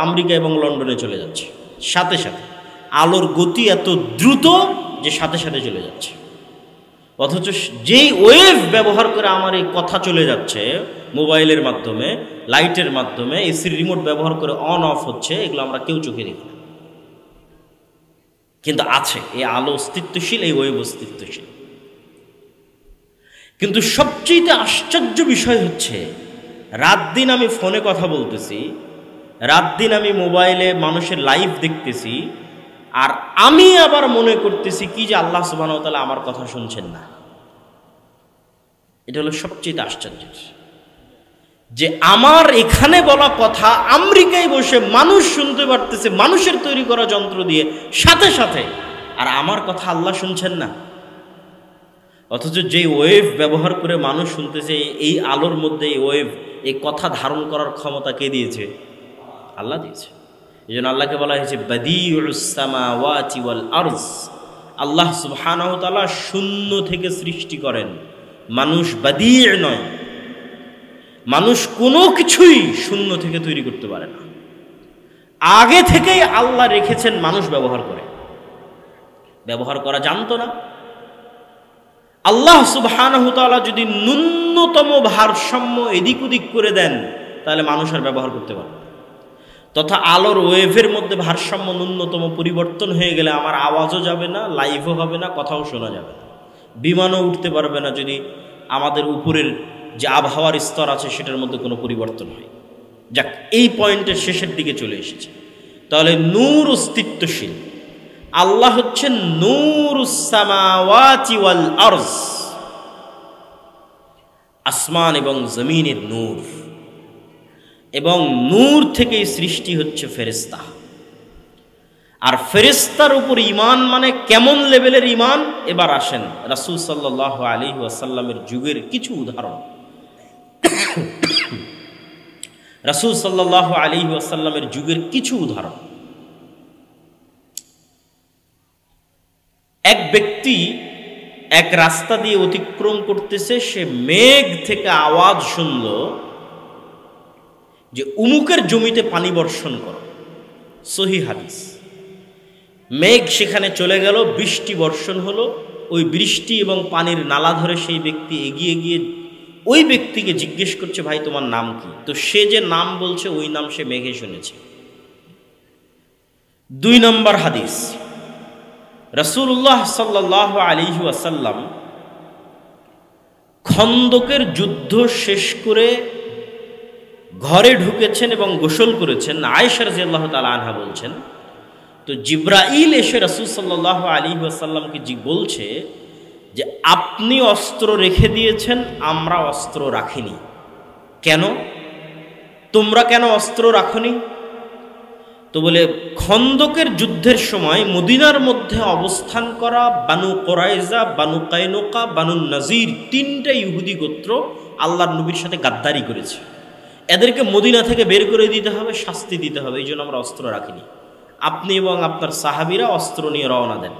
আমেরিকা এবং লন্ডনে চলে যাচ্ছে সাথে সাথে। আলোর গতি এত দ্রুত যে সাথে সাথে চলে যাচ্ছে, অথচ যেই ওয়েভ ব্যবহার করে আমার এই কথা চলে যাচ্ছে মোবাইলের মাধ্যমে, লাইটের মাধ্যমে, এসির রিমোট ব্যবহার করে অন অফ হচ্ছে, এগুলো আমরা কেউ চোখে দেখি না, কিন্তু আছে। এই আলো অস্তিত্বশীল, এই ওয়েভ অস্তিত্বশীল। কিন্তু সবচেয়ে আশ্চর্য বিষয় হচ্ছে, রাত দিন আমি ফোনে কথা বলতেছি, রাত দিন আমি মোবাইলে মানুষের লাইভ দেখতেছি, আর আমি আবার মনে করতেছি কি যে আল্লাহ সুবহানাহু ওয়া তাআলা আমার কথা শুনছেন না। এটা হলো সবচেয়ে আশ্চর্য, যে আমার এখানে বলা কথা আমেরিকায় বসে মানুষ শুনতে পারতেছে মানুষের তৈরি করা যন্ত্র দিয়ে সাথে সাথে, আর আমার কথা আল্লাহ শুনছেন না। অথচ যে ওয়েভ ব্যবহার করে মানুষ শুনতেছে, এই আলোর মধ্যে এই ওয়েভ, এই কথা ধারণ করার ক্ষমতা কে দিয়েছে? আল্লাহ দিয়েছে। এই জন্য আল্লাহকে বলা হয়েছে বাদিউস সামাওয়াতি ওয়াল আরজ। আল্লাহ সুবহানাহু ওয়া তাআলা শূন্য থেকে সৃষ্টি করেন, মানুষ বাদি' নয়। মানুষ কোনো কিছুই শূন্য থেকে তৈরি করতে পারে না, আগে থেকেই আল্লাহ রেখেছেন, মানুষ ব্যবহার করে। ব্যবহার করা জানতো না। আল্লাহ সুবহানাহু ওয়া তাআলা যদি ন্যূনতম ভারসাম্য এদিক ওদিক করে দেন, তাহলে মানুষ আর ব্যবহার করতে পারবে না। তথা আলোর ওয়েভের মধ্যে ভারসাম্য ন্যূনতম পরিবর্তন হয়ে গেলে আমার আওয়াজও যাবে না, লাইভও হবে না, কথাও শোনা যাবে না, বিমানও উঠতে পারবে না যদি আমাদের উপরের যে আবহাওয়ার স্তর আছে সেটার মধ্যে কোনো পরিবর্তন হয়। যাক, এই পয়েন্টের শেষের দিকে চলে এসেছে। তাহলে নূর অস্তিত্বশীল, আল্লাহ হচ্ছেন নূরুস সামাওয়াতি ওয়াল আরজ, আসমান এবং জমিনের নূর, এবং নূর থেকেই সৃষ্টি হচ্ছে ফেরেশতা। আর ফেরেশতার উপর ঈমান মানে কেমন লেভেলের ঈমান? এবার আসেন রাসূল সাল্লাল্লাহু আলাইহি ওয়াসাল্লামের যুগের কিছু উদাহরণ। রাসূল সাল্লাল্লাহু আলাইহি ওয়াসাল্লামের যুগের কিছু উদাহরণ। এক ব্যক্তি এক রাস্তা দিয়ে অতিক্রম করতেছে, সে মেঘ থেকে আওয়াজ শুনল যে উমুকের জমিতে পানি বর্ষণ করো। সহিহ হাদিস। মেঘ সেখানে চলে গেল, বৃষ্টি বর্ষণ হলো। ওই বৃষ্টি এবং পানির নালা ধরে সেই ব্যক্তি এগিয়ে গিয়ে ওই ব্যক্তিকে জিজ্ঞেস করছে, ভাই তোমার নাম কি? তো সে যে নাম বলছে ওই নাম সে মেঘে শুনেছে। 2 নম্বর হাদিস, রাসূলুল্লাহ সাল্লাল্লাহু আলাইহি ওয়াসাল্লাম খন্দকের যুদ্ধ শেষ করে ঘরে ঢুকেছেন এবং গোসল করেছেন। আয়েশা রাদিয়াল্লাহু তাআলা আনহা বলছেন, তো জিবরাইল এসে রাসূল সাল্লাল্লাহু আলাইহি ওয়াসাল্লামকে বলছে যে আপনি অস্ত্র রেখে দিয়েছেন, আমরা অস্ত্র রাখিনি। কেন? তোমরা কেন অস্ত্র রাখনি? তো বলে, খন্দকের যুদ্ধের সময় মদিনার মধ্যে অবস্থান করা বানু কোরাইজা, বানু কায়নুকা, বানু নাজির 3টা ইহুদি গোত্র আল্লাহর নবীর সাথে গাদ্দারি করেছে। এদেরকে মদিনা থেকে বের করে দিতে হবে, শাস্তি দিতে হবে, এই জন্য আমরা অস্ত্র রাখিনি। আপনি এবং আপনার সাহাবীরা অস্ত্র নিয়ে রওনা দেন।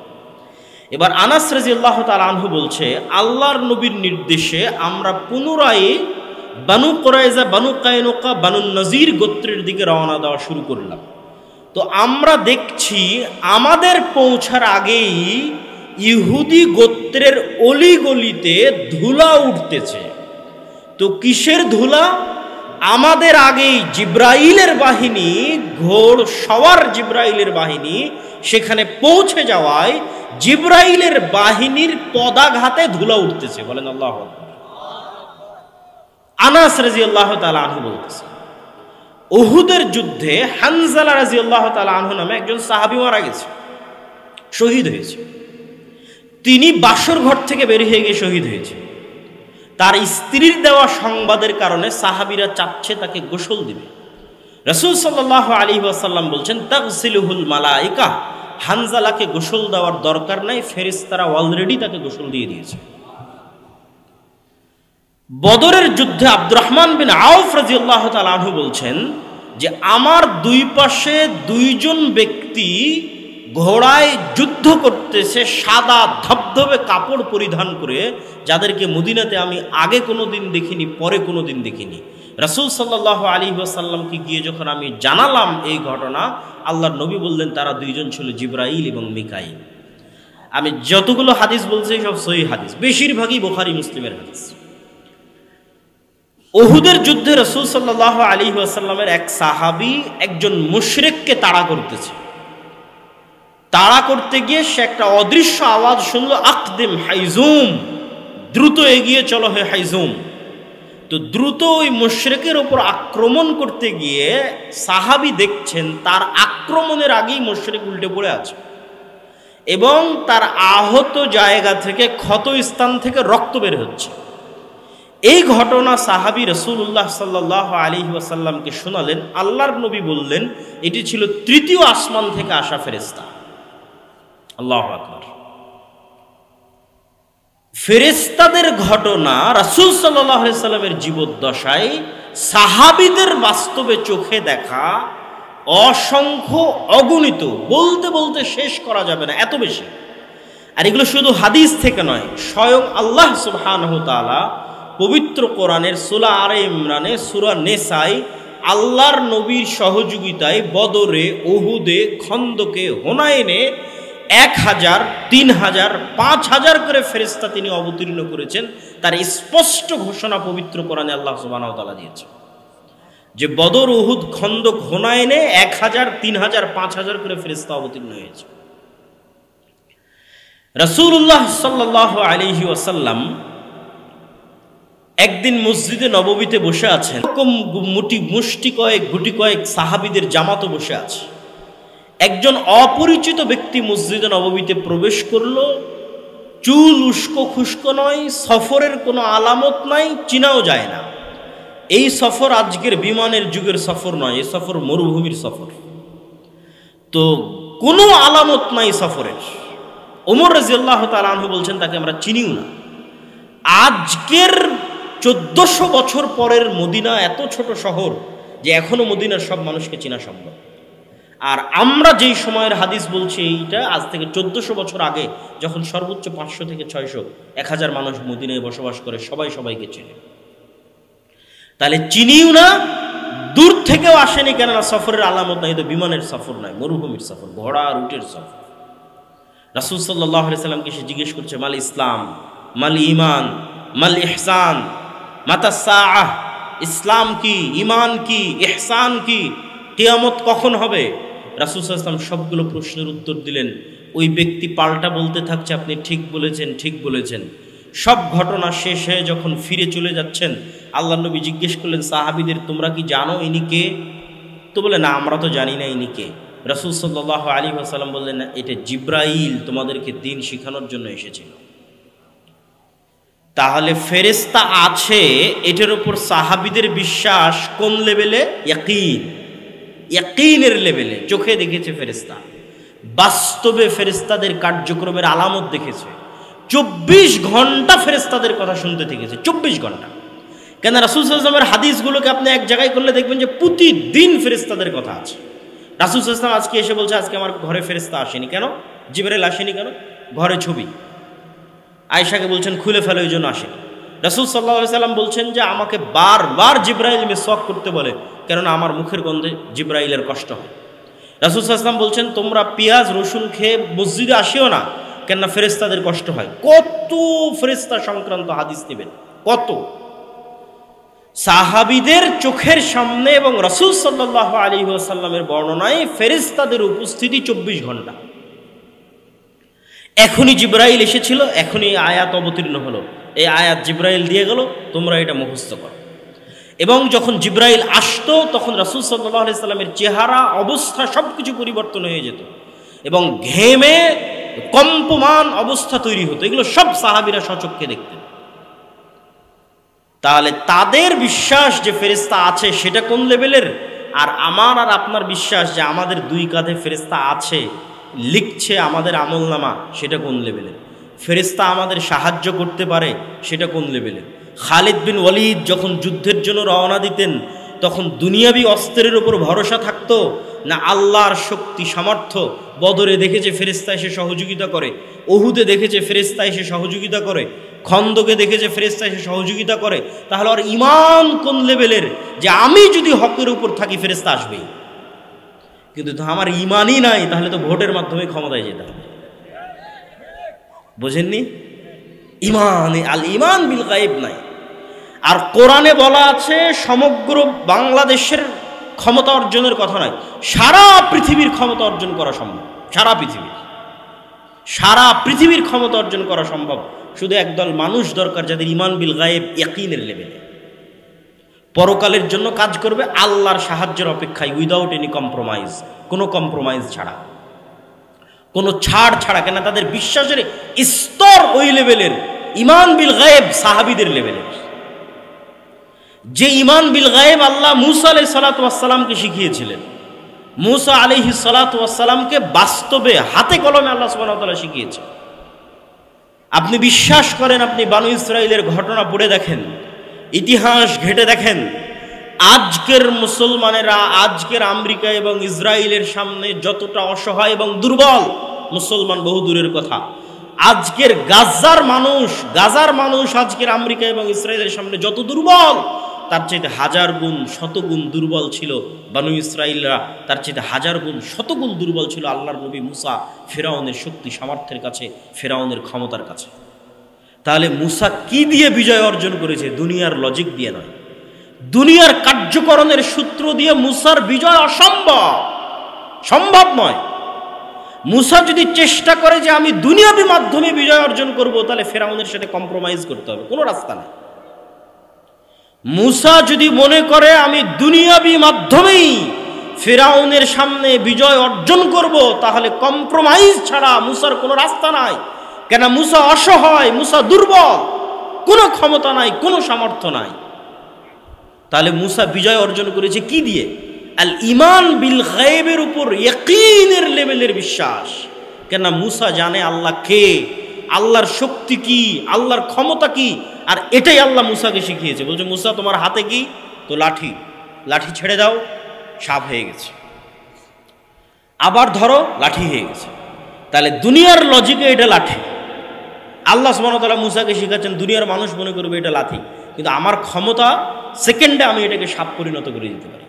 এবার আনাস রাদিয়াল্লাহু তাআলা আনহু বলছে, আল্লাহর নবীর নির্দেশে আমরা পুনরায় বানু কোরাইজা, বানু কায়নুকা, বানু নাজির গোত্রের দিকে রওনা দেওয়া শুরু করলাম। তো আমরা দেখছি আমাদের পৌঁছার আগেই ইহুদি গোত্রের অলিগলিতে ধুলা উঠতেছে। তো কিসের ধুলা? আমাদের আগেই জিব্রাইলের বাহিনী, ঘোড় সওয়ার জিব্রাইলের বাহিনী সেখানে পৌঁছে যাওয়ায় জিব্রাইলের বাহিনীর পদাঘাতে ধুলা উঠতেছে। বলেন আল্লাহু আকবার। আনাস রাদিয়াল্লাহু তাআলা আনহু বলতেছে, উহুদের যুদ্ধে হানজালা রাদিয়াল্লাহু তাআলা আনহু নামে একজন সাহাবী মারা গেছে, শহীদ হয়েছে। তিনি বাসর ঘর থেকে বের হয়ে গিয়ে শহীদ হয়েছে। তার স্ত্রীর দেওয়া সংবাদের কারণে সাহাবীরা চাচ্ছে তাকে গোসল দিবে। রাসূল সাল্লাল্লাহু আলাইহি ওয়াসাল্লাম বলছেন, তাগসিলুহুল মালায়েকা, হানজালাকে গোসল দেওয়ার দরকার নাই, ফেরেশতারা অলরেডি তাকে গোসল দিয়ে দিয়েছে। বদরের যুদ্ধে আব্দুর রহমান বিন আউফ রাদিয়াল্লাহু তাআলা আনহু বলছেন যে আমার দুই পাশে 2 জন ব্যক্তি ঘোড়ায় যুদ্ধ করতেছে, সাদা ধবধবে কাপড় পরিধান করে, যাদেরকে মদিনাতে আমি আগে কোনোদিন দেখিনি, পরে কোনোদিন দেখিনি। রাসূল সাল্লাল্লাহু আলাইহি ওয়াসাল্লামকে গিয়ে যখন আমি জানালাম এই ঘটনা, আল্লাহর নবী বললেন তারা 2 জন ছিল জিবরাইল এবং মিকাইল। আমি যতগুলো হাদিস বলছি সব সহিহ হাদিস, বেশিরভাগই বুখারী মুসলিমের হাদিস। উহুদের যুদ্ধে রাসূল সাল্লাল্লাহু আলাইহি ওয়াসাল্লামের এক সাহাবী একজন মুশরিককে তাড়া করতেছে। তাড়া করতে গিয়ে সে একটা অদৃশ্য আওয়াজ শুনলো, আকদিম হাইজুম, দ্রুত এগিয়ে চলো হে হাইজুম। তো দ্রুত ওই মুশরিকের উপর আক্রমণ করতে গিয়ে সাহাবী দেখছেন তার আক্রমণের আগেই মুশরিক উল্টে পড়ে আছে এবং তার আহত জায়গা থেকে, ক্ষত স্থান থেকে রক্ত বের হচ্ছে। এই ঘটনা সাহাবী রাসূলুল্লাহ সাল্লাল্লাহু আলাইহি ওয়াসাল্লামকে শোনালেন। আল্লাহর নবী বললেন এটি ছিল 3য় আসমান থেকে আসা ফেরেশতা। আল্লাহু আকবার। ফেরেশতাদের ঘটনা রাসূল সাল্লাল্লাহু আলাইহি ওয়াসাল্লামের জীবদ্দশায় সাহাবীদের বাস্তবে চোখে দেখা অসংখ্য, অগণিত, বলতে বলতে শেষ করা যাবে না, এত বেশি। আর এগুলো শুধু হাদিস থেকে নয়, স্বয়ং আল্লাহ সুবহানাহু ওয়া তাআলা পবিত্র কোরআনের সূরা আলে ইমরানে, সূরা নেসায় আল্লাহর নবীর সহযোগিতায় বদরে, উহুদে, খন্দকে, হুনাইনে 1000, 3000, 5000 করে ফেরেশতা তিনি অবতীর্ণ করেছেন। তার স্পষ্ট ঘোষণা পবিত্র কোরআনে আল্লাহ সুবহানাহু ওয়া তাআলা দিয়েছেন যে বদর, উহুদ, খন্দক, হুনাইনে 1000, 3000, 5000 করে ফেরেশতা অবতীর্ণ হয়েছে। রাসূলুল্লাহ সাল্লাল্লাহু আলাইহি ওয়াসাল্লাম একদিন মসজিদে নববীতে বসে আছেন। এরকম গুটি কয়েক সাহাবীদের জামাতও বসে আছে। একজন অপরিচিত ব্যক্তি মসজিদে নববীতে প্রবেশ করলো। চুল উস্কো খুস্কো নয়, সফরের কোনো আলামত নাই, চিনাও যায় না। এই সফর আজকের বিমানের যুগের সফর নয়, এই সফর মরুভূমির সফর। তো কোনো আলামত নাই সফরের। ওমর রাদিয়াল্লাহু তাআলা আনহু বলছেন তাকে আমরা চিনিও না। আজকের 1400 বছর পরের মদিনা এত ছোট শহর যে এখনো মদিনার সব মানুষকে চেনা সম্ভব। আর আমরা যেই সময়ের হাদিস বলছি এইটা আজ থেকে 1400 বছর আগে, যখন সর্বোচ্চ 500 থেকে 600, 1000 মানুষ মদিনায় বসবাস করে, সবাই সবাইকে চেনে। তাহলে চিনিও না, দূর থেকেও আসেনি, কেননা সফরের আলামত নাই। তো বিমানের সফর নয়, মরুভূমির সফর, ঘোড়া রুটের সফর। রাসূল সাল্লাল্লাহু আলাইহি সাল্লামকে সে জিজ্ঞেস করছে, মাল ইসলাম, মাল ঈমান, মাল ইহসান, মাতা সাআহ, ইসলাম কি, ঈমান কি, ইহসান কি, কিয়ামত কখন হবে? রাসূল সাল্লাল্লাহু আলাইহি ওয়াসাল্লাম সবগুলো প্রশ্নের উত্তর দিলেন। ওই ব্যক্তি পাল্টা বলতে থাকছে, আপনি ঠিক বলেছেন, ঠিক বলেছেন। সব ঘটনা শেষ হয়ে যখন ফিরে চলে যাচ্ছেন, আল্লাহর নবী জিজ্ঞেস করলেন সাহাবীদের, তোমরা কি জানো ইনি কে? তো বলে, না, আমরা তো জানি না ইনি কে। রাসূল সাল্লাল্লাহু আলাইহি ওয়াসাল্লাম বললেন, না, এটা জিবরাইল তোমাদেরকে দ্বীন শেখানোর জন্য এসেছিল। তাহলে ফেরেশতা আছে, এটার উপর সাহাবীদের বিশ্বাস কোন লেভেলে? ইয়াকিন, ইয়াকিনের লেভেলে। চোখে দেখেছে ফেরেশতা, বাস্তবে ফেরেশতাদের কার্যক্রমের আলামত দেখেছে, 24 ঘন্টা ফেরেশতাদের কথা শুনতে থেকেছে, 24 ঘন্টা। কেন রাসূল সাল্লাল্লাহু আলাইহি ওয়াসাল্লামের হাদিসগুলোকে আপনি এক জায়গায় করলে দেখবেন যে প্রতিদিন ফেরেশতাদের কথা আছে। রাসূল সাল্লাল্লাহু আলাইহি ওয়াসাল্লাম আজকে এসে বলছে, আজকে আমার ঘরে ফেরেশতা আসেনি। কেন? জিবরাইল আসেনি কেন? ঘরে ছবি। আয়েশাকে বলছেন খুলে ফেলো, এই জন্য আসেনি। রাসূল সাল্লাল্লাহু আলাইহি ওয়াসাল্লাম বলছেন যে আমাকে বারবার জিবরাইল মিসওয়াক করতে বলে, কেননা আমার মুখের গন্ধে জিবরাইলের কষ্ট হয়। রাসূল সাল্লাল্লাহু আলাইহি ওয়াসাল্লাম বলছেন তোমরা পেঁয়াজ রসুন খেয়ে মসজিদে আসিও না, কেননা ফেরেশতাদের কষ্ট হয়। কত ফেরেশতা সংক্রান্ত হাদিস নেবেন, কত। সাহাবীদের চোখের সামনে এবং রাসূল সাল্লাল্লাহু আলাইহি ওয়াসাল্লামের বর্ণনায় ফেরেশতাদের উপস্থিতি 24 ঘন্টা। এখনই জিবরাইল এসেছিল, এখনই আয়াত অবতীর্ণ হলো, এই আয়াত জিবরাইল দিয়ে গেল, তোমরা এটা মুখস্থ করো। এবং যখন জিবরাইল আসতো তখন রাসূল সাল্লাল্লাহু আলাইহি ওয়াসাল্লামের চেহারা, অবস্থা সবকিছু পরিবর্তন হয়ে যেত এবং ঘেমে কম্পমান অবস্থা তৈরি হতো। এগুলো সব সাহাবীরা স্বচক্ষে দেখতেন। তাহলে তাদের বিশ্বাস যে ফেরেশতা আছে সেটা কোন লেভেলের, আর আমার আর আপনার বিশ্বাস যে আমাদের দুই কাঁধে ফেরেশতা আছে, লিখছে আমাদের আমলনামা, সেটা কোন লেভেলের। ফেরেশতা আমাদের সাহায্য করতে পারে, সেটা কোন লেভেলের। খালিদ বিন ওয়ালিদ যখন যুদ্ধের জন্য রওনা দিতেন তখন দুনিয়াবি অস্ত্রের উপর ভরসা থাকতো না আল্লাহর শক্তি সামর্থ্য? বদরে দেখেছে ফেরেশতা এসে সহযোগিতা করে, উহুদে দেখেছে ফেরেশতা এসে সহযোগিতা করে, খন্দকে দেখেছে ফেরেশতা এসে সহযোগিতা করে। তাহলে আর ঈমান কোন লেভেলের যে আমি যদি হকের উপর থাকি ফেরেশতা আসবেই। কিন্তু আমার ঈমানই নাই, তাহলে তো ভোটের মাধ্যমে ক্ষমতায় যেতে হবে। বোঝেননি? ঈমান, আল ঈমান বিল গায়ব নাই। আর কোরআনে বলা আছে সমগ্র বাংলাদেশের ক্ষমতা অর্জনের কথা নয়, সারা পৃথিবীর ক্ষমতা অর্জন করা সম্ভব। সারা পৃথিবীর ক্ষমতা অর্জন করা সম্ভব। শুধু একদল মানুষ দরকার যাদের ঈমান বিল গায়ব ইয়াকিনের লেভেলে, পরকালের জন্য কাজ করবে আল্লাহর সাহায্যের অপেক্ষায়, উইদাউট এনি কম্প্রোমাইজ, কোনো কম্প্রোমাইজ ছাড়া, কোনো ছাড় ছাড়া। কেন তাদের বিশ্বাসের স্তর ওই লেভেলের, ঈমান বিল গায়ব সাহাবীদের লেভেলের। যে ঈমান বিল গায়ব আল্লাহ মুসা আলাইহিস সালাতু ওয়াস সালামকে শিখিয়েছিলেন, মুসা আলাইহিস সালাতু ওয়াস সালামকে বাস্তবে হাতে কলমে আল্লাহ সুবহানাহু ওয়া তাআলা শিখিয়েছেন। আপনি বিশ্বাস করেন, আপনি বানু ইসরাইলের ঘটনা পড়ে দেখেন, ইতিহাস ঘেটে দেখেন, আজকের মুসলমানেরা আজকের আমেরিকা এবং ইসরায়েলের সামনে যতটা অসহায় এবং দুর্বল, মুসলমান বহু দূরের কথা, আজকের গাজার মানুষ আজকের আমেরিকা এবং ইসরায়েলের সামনে যত দুর্বল, তার চাইতে হাজার গুণ শতগুণ দুর্বল ছিল বানু ইসরাইলরা, তার চাইতে হাজার গুণ শতগুণ দুর্বল ছিল আল্লাহর নবী মুসা ফেরাউনের শক্তি সামর্থ্যের কাছে, ফেরাউনের ক্ষমতার কাছে। তাহলে মুসা কি দিয়ে বিজয় অর্জন করেছে? দুনিয়ার লজিক দিয়ে নয়, দুনিয়ার কার্যকরণের সূত্র দিয়ে মুসার বিজয় সম্ভব নয়। মুসা যদি চেষ্টা করে যে আমি দুনিয়াবি মাধ্যমে বিজয় অর্জন করব, তাহলে ফেরাউনের সাথে কম্প্রোমাইজ করতে হবে, কোনো রাস্তা নেই। মুসা যদি মনে করে আমি দুনিয়াবি মাধ্যমেই ফেরাউনের সামনে বিজয় অর্জন করব, তাহলে কম্প্রোমাইজ ছাড়া মুসার কোনো রাস্তা নাই। কেন? মুসা অসহায়, মুসা দুর্বল, কোনো ক্ষমতা নাই, কোনো সামর্থ্য নাই। তাহলে মুসা বিজয় অর্জন করেছে কি দিয়ে? আল ঈমান বিল গায়বের উপর ইয়াকিনের লেভেলের বিশ্বাস। কেন? মুসা জানে আল্লাহ কে, আল্লাহর শক্তি কি, আল্লাহর ক্ষমতা কি, আর এটাই আল্লাহ মুসাকে শিখিয়েছে। বলছে মুসা তোমার হাতে কি? তো লাঠি ছেড়ে দাও, সাপ হয়ে গেছে, আবার ধরো, লাঠি হয়ে গেছে। তাহলে দুনিয়ার লজিকে এটা লাঠি, আল্লাহ সুবহানাহু ওয়া তাআলা মুসাকে শিখাচ্ছেন দুনিয়ার মানুষ মনে করবে এটা লাঠি, কিন্তু আমার ক্ষমতা সেকেন্ডে আমি এটাকে সাপ পরিণত করে দিতে পারি।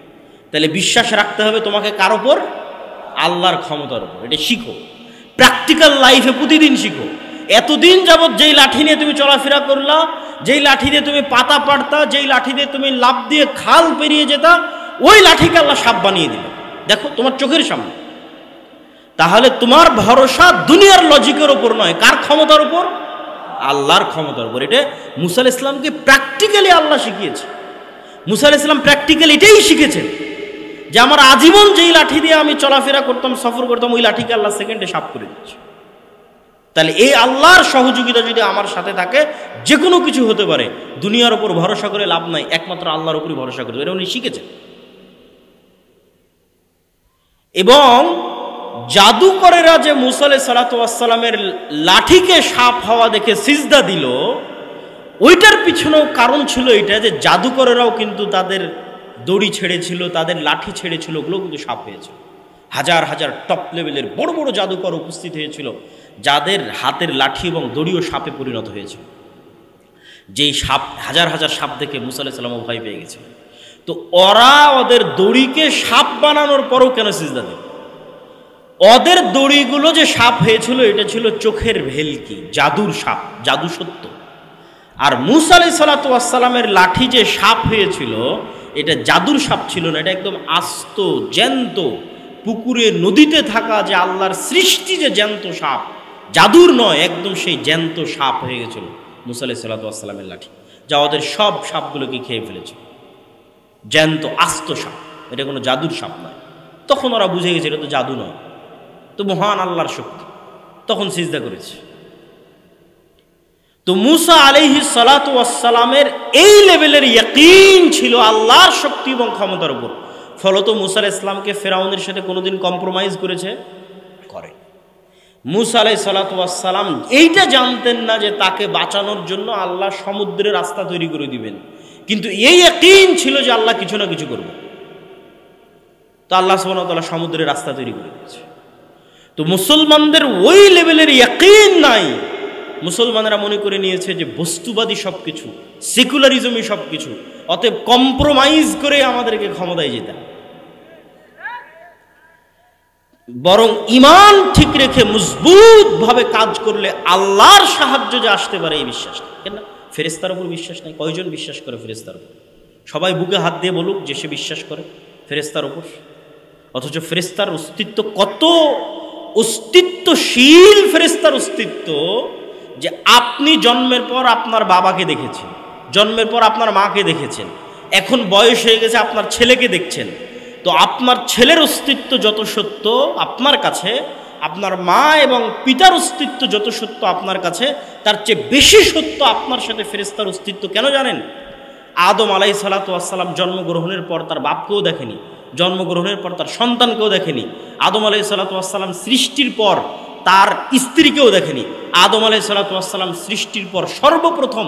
তাহলে বিশ্বাস রাখতে হবে তোমাকে কার ওপর? আল্লাহর ক্ষমতার উপর। এটা শিখো, প্র্যাকটিক্যাল লাইফে প্রতিদিন শিখো। এতদিন যাবৎ যেই লাঠি নিয়ে তুমি চলাফেরা করলা, যেই লাঠি দিয়ে তুমি পাতা পাড়তা, যেই লাঠি দিয়ে তুমি লাফ দিয়ে খাল পেরিয়ে যেতা, ওই লাঠিকে আল্লাহ সাপ বানিয়ে দিল। দেখো তোমার চোখের সামনে, তাহলে তোমার ভরসা দুনিয়ার লজিকের উপর নয়, কার ক্ষমতার উপর? আল্লাহর ক্ষমতার উপর। এটা মুসা আলাইহিস সালামকে প্র্যাকটিক্যালি আল্লাহ শিখিয়েছে। মুসা আলাইহিস সালাম প্র্যাকটিক্যালি এটাই শিখেছেন যে আমার আজীবন যেই লাঠি দিয়ে আমি চলাফেরা করতাম, সফর করতাম, ওই লাঠিকে আল্লাহ সেকেন্ডে সাফ করে দিচ্ছে। তাহলে এই আল্লাহর সহযোগিতা যদি আমার সাথে থাকে, যে কোনো কিছু হতে পারে। দুনিয়ার উপর ভরসা করে লাভ নাই, একমাত্র আল্লাহর উপরই ভরসা করতে, এটা উনি শিখেছেন। এবং জাদুকরেরা যে মুসা আলাইহিস সালাতু ওয়াস সালামের লাঠিকে সাপ হওয়া দেখে সিজদা দিল, ওইটার পিছনেও কারণ ছিল এটা যে জাদুকরেরাও কিন্তু তাদের দড়ি ছেড়েছিল, তাদের লাঠি ছেড়েছিল, ওগুলো কিন্তু সাপ হয়েছিল। হাজার হাজার টপ লেভেলের বড় বড় জাদুকর উপস্থিত হয়েছিল, যাদের হাতের লাঠি এবং দড়িও সাপে পরিণত হয়েছিল। যেই সাপ, হাজার হাজার সাপ দেখে মুসা আলাইহিস সালামও ভয় পেয়ে গেছিল। তো ওরা ওদের দড়িকে সাপ বানানোর পরও কেন সিজদা দিল? ওদের দড়িগুলো যে সাপ হয়েছিল, এটা ছিল চোখের ভেলকি, জাদুর সাপ, জাদু সত্য। আর মুসা আলাইহিস সালাতু ওয়াস সালামের লাঠি যে সাপ হয়েছিল, এটা জাদুর সাপ ছিল না, এটা একদম আস্ত জ্যান্ত পুকুরে নদীতে থাকা যে আল্লাহর সৃষ্টি যে জ্যান্ত সাপ, জাদুর নয়, একদম সেই জ্যান্ত সাপ হয়ে গেছিল মুসা আলাইহিস সালাতু ওয়াস সালামের লাঠি, যা ওদের সব সাপগুলোকে খেয়ে ফেলেছিল। জ্যান্ত আস্ত সাপ, এটা কোনো জাদুর সাপ নয়। তখন ওরা বুঝে গেছে এটা তো জাদু নয়, তো মহান আল্লাহর শক্তি, তখন সিজদা করেছে। তো মুসা আলাইহিস সালাতু ওয়াস সালামের এই লেভেলের ইয়াকিন ছিল আল্লাহর শক্তি এবং ক্ষমতার উপর। ফলত মুসা আলাইহিস সালামকে ফেরাউনের সাথে কোনোদিন কম্প্রোমাইজ করেছে? করে। মুসা আলাইহিস সালাতু ওয়াস সালাম এইটা জানতেন না যে তাকে বাঁচানোর জন্য আল্লাহ সমুদ্রের রাস্তা তৈরি করে দিবেন, কিন্তু এই ইয়াকিন ছিল যে আল্লাহ কিছু না কিছু করবে। তো আল্লাহ সুবহানাহু ওয়া তাআলা সমুদ্রের রাস্তা তৈরি করে দিয়েছে। তো মুসলমানদের ওই লেভেলের ইয়াকিন নাই। মুসলমানেরা মনে করে নিয়েছে যে বস্তুবাদী সব কিছু, সেকুলারিজমই সব কিছু, অতএব কম্প্রোমাইজ করে আমাদেরকে ক্ষমতায় যেতে। বরং ইমান ঠিক রেখে মজবুতভাবে কাজ করলে আল্লাহর সাহায্য যে আসতে পারে এই বিশ্বাস। কেন ফেরেশতার উপর বিশ্বাস নাই? কয়জন বিশ্বাস করে ফেরেশতার উপর? সবাই বুকে হাত দিয়ে বলুক যে সে বিশ্বাস করে ফেরেশতার উপর। অথচ ফেরেশতার অস্তিত্ব কত অস্তিত্বশীল, ফেরেশতার অস্তিত্ব যে আপনি জন্মের পর আপনার বাবাকে দেখেছেন, জন্মের পর আপনার মাকে দেখেছেন, এখন বয়স হয়ে গেছে আপনার ছেলেকে দেখছেন। তো আপনার ছেলের অস্তিত্ব যত সত্য আপনার কাছে, আপনার মা এবং পিতার অস্তিত্ব যত সত্য আপনার কাছে, তার চেয়ে বেশি সত্য আপনার সাথে ফেরেশতার অস্তিত্ব। কেন জানেন? আদম আলাইহিস সালাতু ওয়াস সালাম জন্মগ্রহণের পর তার বাপকেও দেখেনি, জন্মগ্রহণের পর তার সন্তানকেও দেখেনি। আদম আলাইহিস সালাতু ওয়াস সালাম সৃষ্টির পর তার স্ত্রীকেও দেখেনি। আদম আলাইহিস সালাতু ওয়াস সালাম সৃষ্টির পর সর্বপ্রথম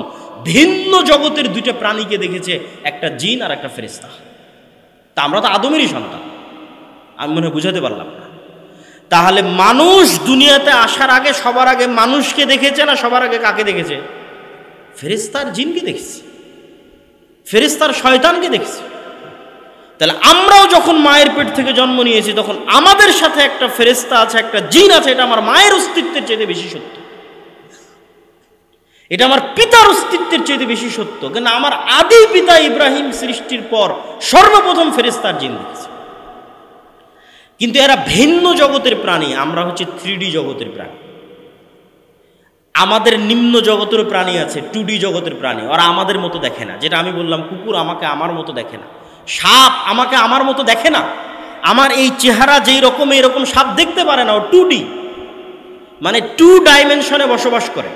ভিন্ন জগতের দুইটা প্রাণীকে দেখেছে, একটা জিন আর একটা ফেরেশতা। তা আমরা তো আদমেরই সন্তান, আমি মনে হয় বুঝাতে পারলাম না। তাহলে মানুষ দুনিয়াতে আসার আগে সবার আগে মানুষকে দেখেছে না সবার আগে কাকে দেখেছে? ফেরেশতার জিনকে দেখেছে, ফেরেশতার শয়তানকে দেখেছে। তাহলে আমরাও যখন মায়ের পেট থেকে জন্ম নিয়েছি, তখন আমাদের সাথে একটা ফেরেশতা আছে, একটা জিন আছে। এটা আমার মায়ের অস্তিত্বের চেয়ে বেশি সত্য, এটা আমার পিতার অস্তিত্বের চেয়ে বেশি সত্য। কিন্তু আমার আদি পিতা ইব্রাহিম সৃষ্টির পর সর্বপ্রথম ফেরেশতার জিন দেখেছে। কিন্তু এরা ভিন্ন জগতের প্রাণী, আমরা হচ্ছে 3D জগতের প্রাণী। আমাদের নিম্ন জগতের প্রাণী আছে, 2D জগতের প্রাণী, ওরা আমাদের মতো দেখে না। যেটা আমি বললাম, কুকুর আমাকে আমার মতো দেখে না, সাপ আমাকে আমার মতো দেখে না। আমার এই চেহারা যেই রকম, এইরকম সাপ দেখতে পারে না। ও 2D, মানে 2 ডাইমেনশনে বসবাস করে,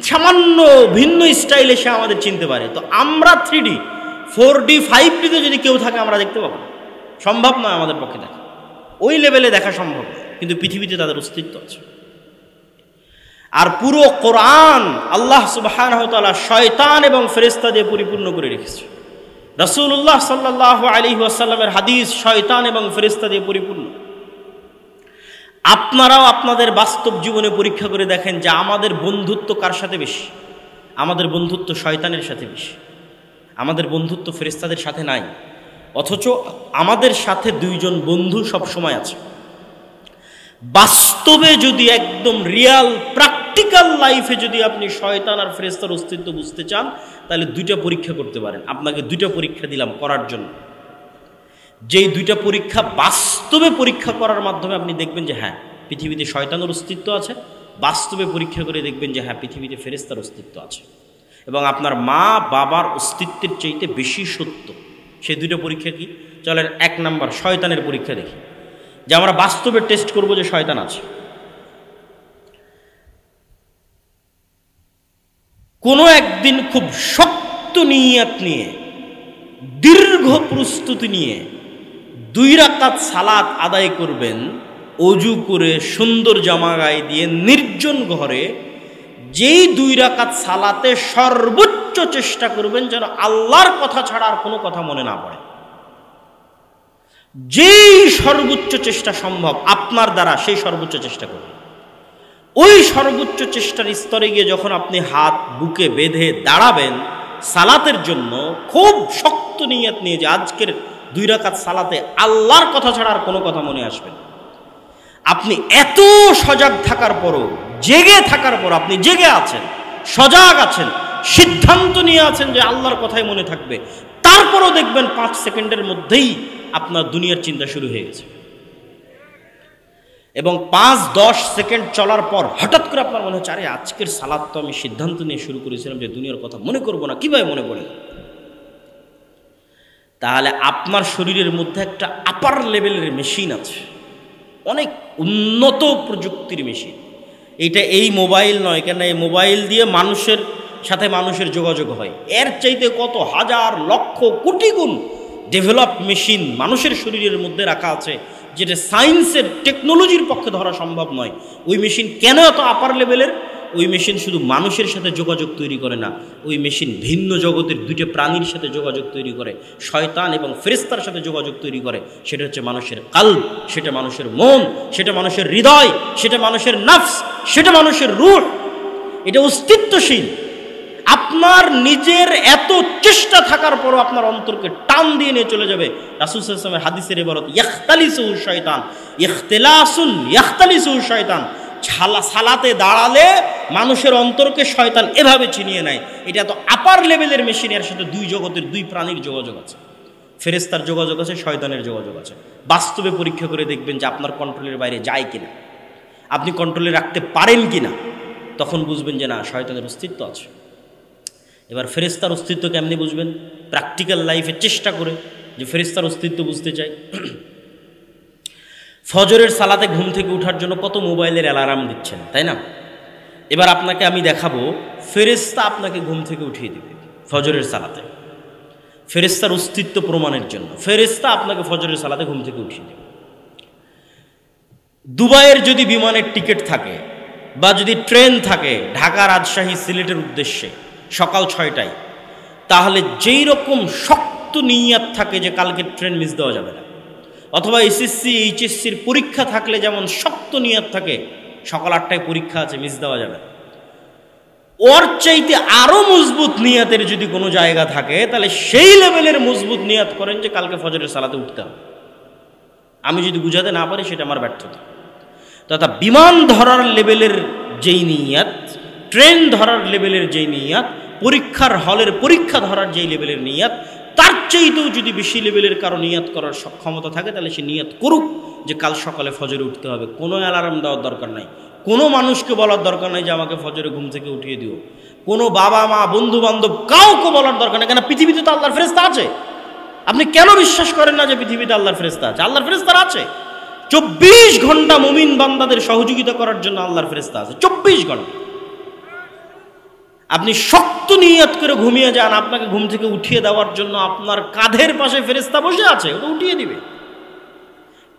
সামান্য ভিন্ন স্টাইলে সে আমাদের চিনতে পারে। তো আমরা 3D, 4D, 5Dতে যদি কেউ থাকে আমরা দেখতে পাবো না, সম্ভব নয় আমাদের পক্ষে দেখা, ওই লেভেলে দেখা সম্ভব, কিন্তু পৃথিবীতে তাদের অস্তিত্ব আছে। আর পুরো কোরআন আল্লাহ সুবহানাহু ওয়া তাআলা শয়তান এবং ফেরেশতা দিয়ে পরিপূর্ণ করে রেখেছে। রাসূলুল্লাহ সাল্লাল্লাহু আলাইহি ওয়াসাল্লামের হাদিস শয়তান এবং ফেরেশতা দিয়ে পরিপূর্ণ। আপনারাও আপনাদের বাস্তব জীবনে পরীক্ষা করে দেখেন যে আমাদের বন্ধুত্ব কার সাথে বেশি? আমাদের বন্ধুত্ব শয়তানের সাথে বেশি, আমাদের বন্ধুত্ব ফেরেশতাদের সাথে নাই। অথচ আমাদের সাথে 2 জন বন্ধু সব সময় আছে। বাস্তবে যদি একদম রিয়াল প্র্যাকটিক্যাল লাইফে যদি আপনি শয়তান আর ফেরেশতার অস্তিত্ব বুঝতে চান, তাহলে 2টা পরীক্ষা করতে পারেন। আপনাকে 2টা পরীক্ষা দিলাম করার জন্য। যেই দুইটা পরীক্ষা বাস্তবে পরীক্ষা করার মাধ্যমে আপনি দেখবেন যে হ্যাঁ পৃথিবীতে শয়তানের অস্তিত্ব আছে, বাস্তবে পরীক্ষা করে দেখবেন যে হ্যাঁ পৃথিবীতে ফেরেশতার অস্তিত্ব আছে, এবং আপনার মা বাবার অস্তিত্বের চাইতে বেশি সত্য। সেই দুইটা পরীক্ষা কি? চলেন 1 নাম্বার শয়তানের পরীক্ষা দেখি, যে আমরা বাস্তবে টেস্ট করব যে শয়তান আছে। কোনো একদিন খুব শক্ত নিয়ত নিয়ে, দীর্ঘ প্রস্তুতি নিয়ে 2 রাকাত সালাত আদায় করবেন, অজু করে সুন্দর জামা গায়ে দিয়ে নির্জন ঘরে। যেই 2 রাকাত সালাতে সর্বোচ্চ চেষ্টা করবেন যেন আল্লাহর কথা ছাড়া আর কোনো কথা মনে না পড়ে। যেই সর্বোচ্চ চেষ্টা সম্ভব আপনার দ্বারা সেই সর্বোচ্চ চেষ্টা করবেন। ওই সর্বোচ্চ চেষ্টার স্তরে গিয়ে যখন আপনি হাত বুকে বেঁধে দাঁড়াবেন সালাতের জন্য, খুব শক্ত নিয়ত নিয়ে যে আজকের 2 রাকাত সালাতে আল্লাহর কথা ছাড়া আর কোনো কথা মনে আসবে না। আপনি এত সজাগ থাকার পরও, জেগে থাকার পর, আপনি জেগে আছেন, সজাগ আছেন, সিদ্ধান্ত নিয়ে আছেন যে আল্লাহর কথাই মনে থাকবে, তারপরও দেখবেন 5 সেকেন্ডের মধ্যেই আপনার দুনিয়ার চিন্তা শুরু হয়ে গেছে। এবং 5-10 সেকেন্ড চলার পর হঠাৎ করে আপনার মনে হচ্ছে, আরে আজকের সালাত তো আমি সিদ্ধান্ত নিয়ে শুরু করেছিলাম যে দুনিয়ার কথা মনে করব না, কিভাবে মনে পড়ে? তাহলে আপনার শরীরের মধ্যে একটা আপার লেভেলের মেশিন আছে, অনেক উন্নত প্রযুক্তির মেশিন। এটা এই মোবাইল নয়, কেন এই মোবাইল দিয়ে মানুষের সাথে মানুষের যোগাযোগ হয়, এর চাইতে কত হাজার লক্ষ কোটি গুণ ডেভেলপ মেশিন মানুষের শরীরের মধ্যে রাখা আছে, যেটা সায়েন্সের টেকনোলজির পক্ষে ধরা সম্ভব নয়। ওই মেশিন কেন এত আপার লেভেলের? ওই মেশিন শুধু মানুষের সাথে যোগাযোগ তৈরি করে না, ওই মেশিন ভিন্ন জগতের 2টা প্রাণীর সাথে যোগাযোগ তৈরি করে, শয়তান এবং ফেরেশতার সাথে যোগাযোগ তৈরি করে। সেটা হচ্ছে মানুষের কলব, সেটা মানুষের মন, সেটা মানুষের হৃদয়, সেটা মানুষের নফস, সেটা মানুষের রূহ। এটা অস্তিত্বশীল। আপনার নিজের এত চেষ্টা থাকার পরও আপনার অন্তরকে টান দিয়ে নিয়ে চলে যাবে। রাসূল সাল্লাল্লাহু আলাইহি ওয়াসাল্লামের হাদিসের ইবারত, ইখতালিসুহু শয়তান, ইখতিলাসুন ইখতালিসুহু শয়তান। সালাতে দাঁড়ালে মানুষের অন্তরকে শয়তান এভাবে ছিনিয়ে নেয়। এটা তো আপার লেভেলের মেশিন, এর সাথে 2 জগতের 2 প্রাণীর যোগাযোগ আছে, ফেরেশতার যোগাযোগ আছে, শয়তানের যোগাযোগ আছে। বাস্তবে পরীক্ষা করে দেখবেন যে আপনার কন্ট্রোলের বাইরে যায় কিনা, আপনি কন্ট্রোলে রাখতে পারেন কিনা, তখন বুঝবেন যে না, শয়তানের অস্তিত্ব আছে। এবার ফেরেশতার অস্তিত্ব কেমনি বুঝবেন? প্র্যাকটিক্যাল লাইফে চেষ্টা করে যে ফেরেশতার অস্তিত্ব বুঝতে চাই। ফজরের সালাতে ঘুম থেকে ওঠার জন্য কত মোবাইলের অ্যালার্ম দিচ্ছেন, তাই না? এবার আপনাকে আমি দেখাবো ফেরেশতা আপনাকে ঘুম থেকে উঠিয়ে দিবে ফজরের সালাতে, ফেরেশতার অস্তিত্ব প্রমাণের জন্য। ফেরেশতা আপনাকে ফজরের সালাতে ঘুম থেকে উঠিয়ে দেবে। দুবাইয়ের যদি বিমানের টিকিট থাকে বা যদি ট্রেন থাকে ঢাকা, রাজশাহী, সিলেটের উদ্দেশ্যে সকাল 6টায়, তাহলে যেই রকম শক্ত নিয়ত থাকে যে কালকে ট্রেন মিস দেওয়া যাবে না, অথবা এসএসসি এইচএসসির পরীক্ষা থাকলে যেমন শক্ত নিয়ত থাকে সকাল 8টায় পরীক্ষা আছে, মিস দেওয়া যাবে না, ওর চাইতে আরো মজবুত নিয়তের যদি কোনো জায়গা থাকে তাহলে সেই লেভেলের মজবুত নিয়ত করেন যে কালকে ফজরের সালাতে উঠতে হবে। আমি যদি বুঝাতে না পারি সেটা আমার ব্যর্থতা। তথা বিমান ধরার লেভেলের যেই নিয়ত, ট্রেন ধরার লেভেলের যেই নিয়ত, পরীক্ষার হলের পরীক্ষা ধরার যেই লেভেলের নিয়ত, তার চাইতেও যদি বেশি লেভেলের কারো নিয়ত করার সক্ষমতা থাকে তাহলে সে নিয়ত করুক যে কাল সকালে ফজরে উঠতে হবে। কোনো অ্যালার্ম দেওয়ার দরকার নাই, কোনো মানুষকে বলার দরকার নাই যে আমাকে ফজরে ঘুম থেকে উঠিয়ে দিও, কোনো বাবা মা বন্ধু বান্ধব কাউকে বলার দরকার নেই। কেন? পৃথিবীতে তো আল্লাহর ফেরেশতা আছে। আপনি কেন বিশ্বাস করেন না যে পৃথিবীতে আল্লাহর ফেরেশতা আছে? আল্লাহর ফেরেশতা আছে। 24 ঘন্টা মুমিন বান্দাদের সহযোগিতা করার জন্য আল্লাহর ফেরেশতা আছে, 24 ঘন্টা। আপনি শক্ত নিয়ত করে ঘুমিয়ে যান, আপনাকে ঘুম থেকে উঠিয়ে দেওয়ার জন্য আপনার কাঁধের পাশে ফেরেশতা বসে আছে, ওটা উঠিয়ে দিবে।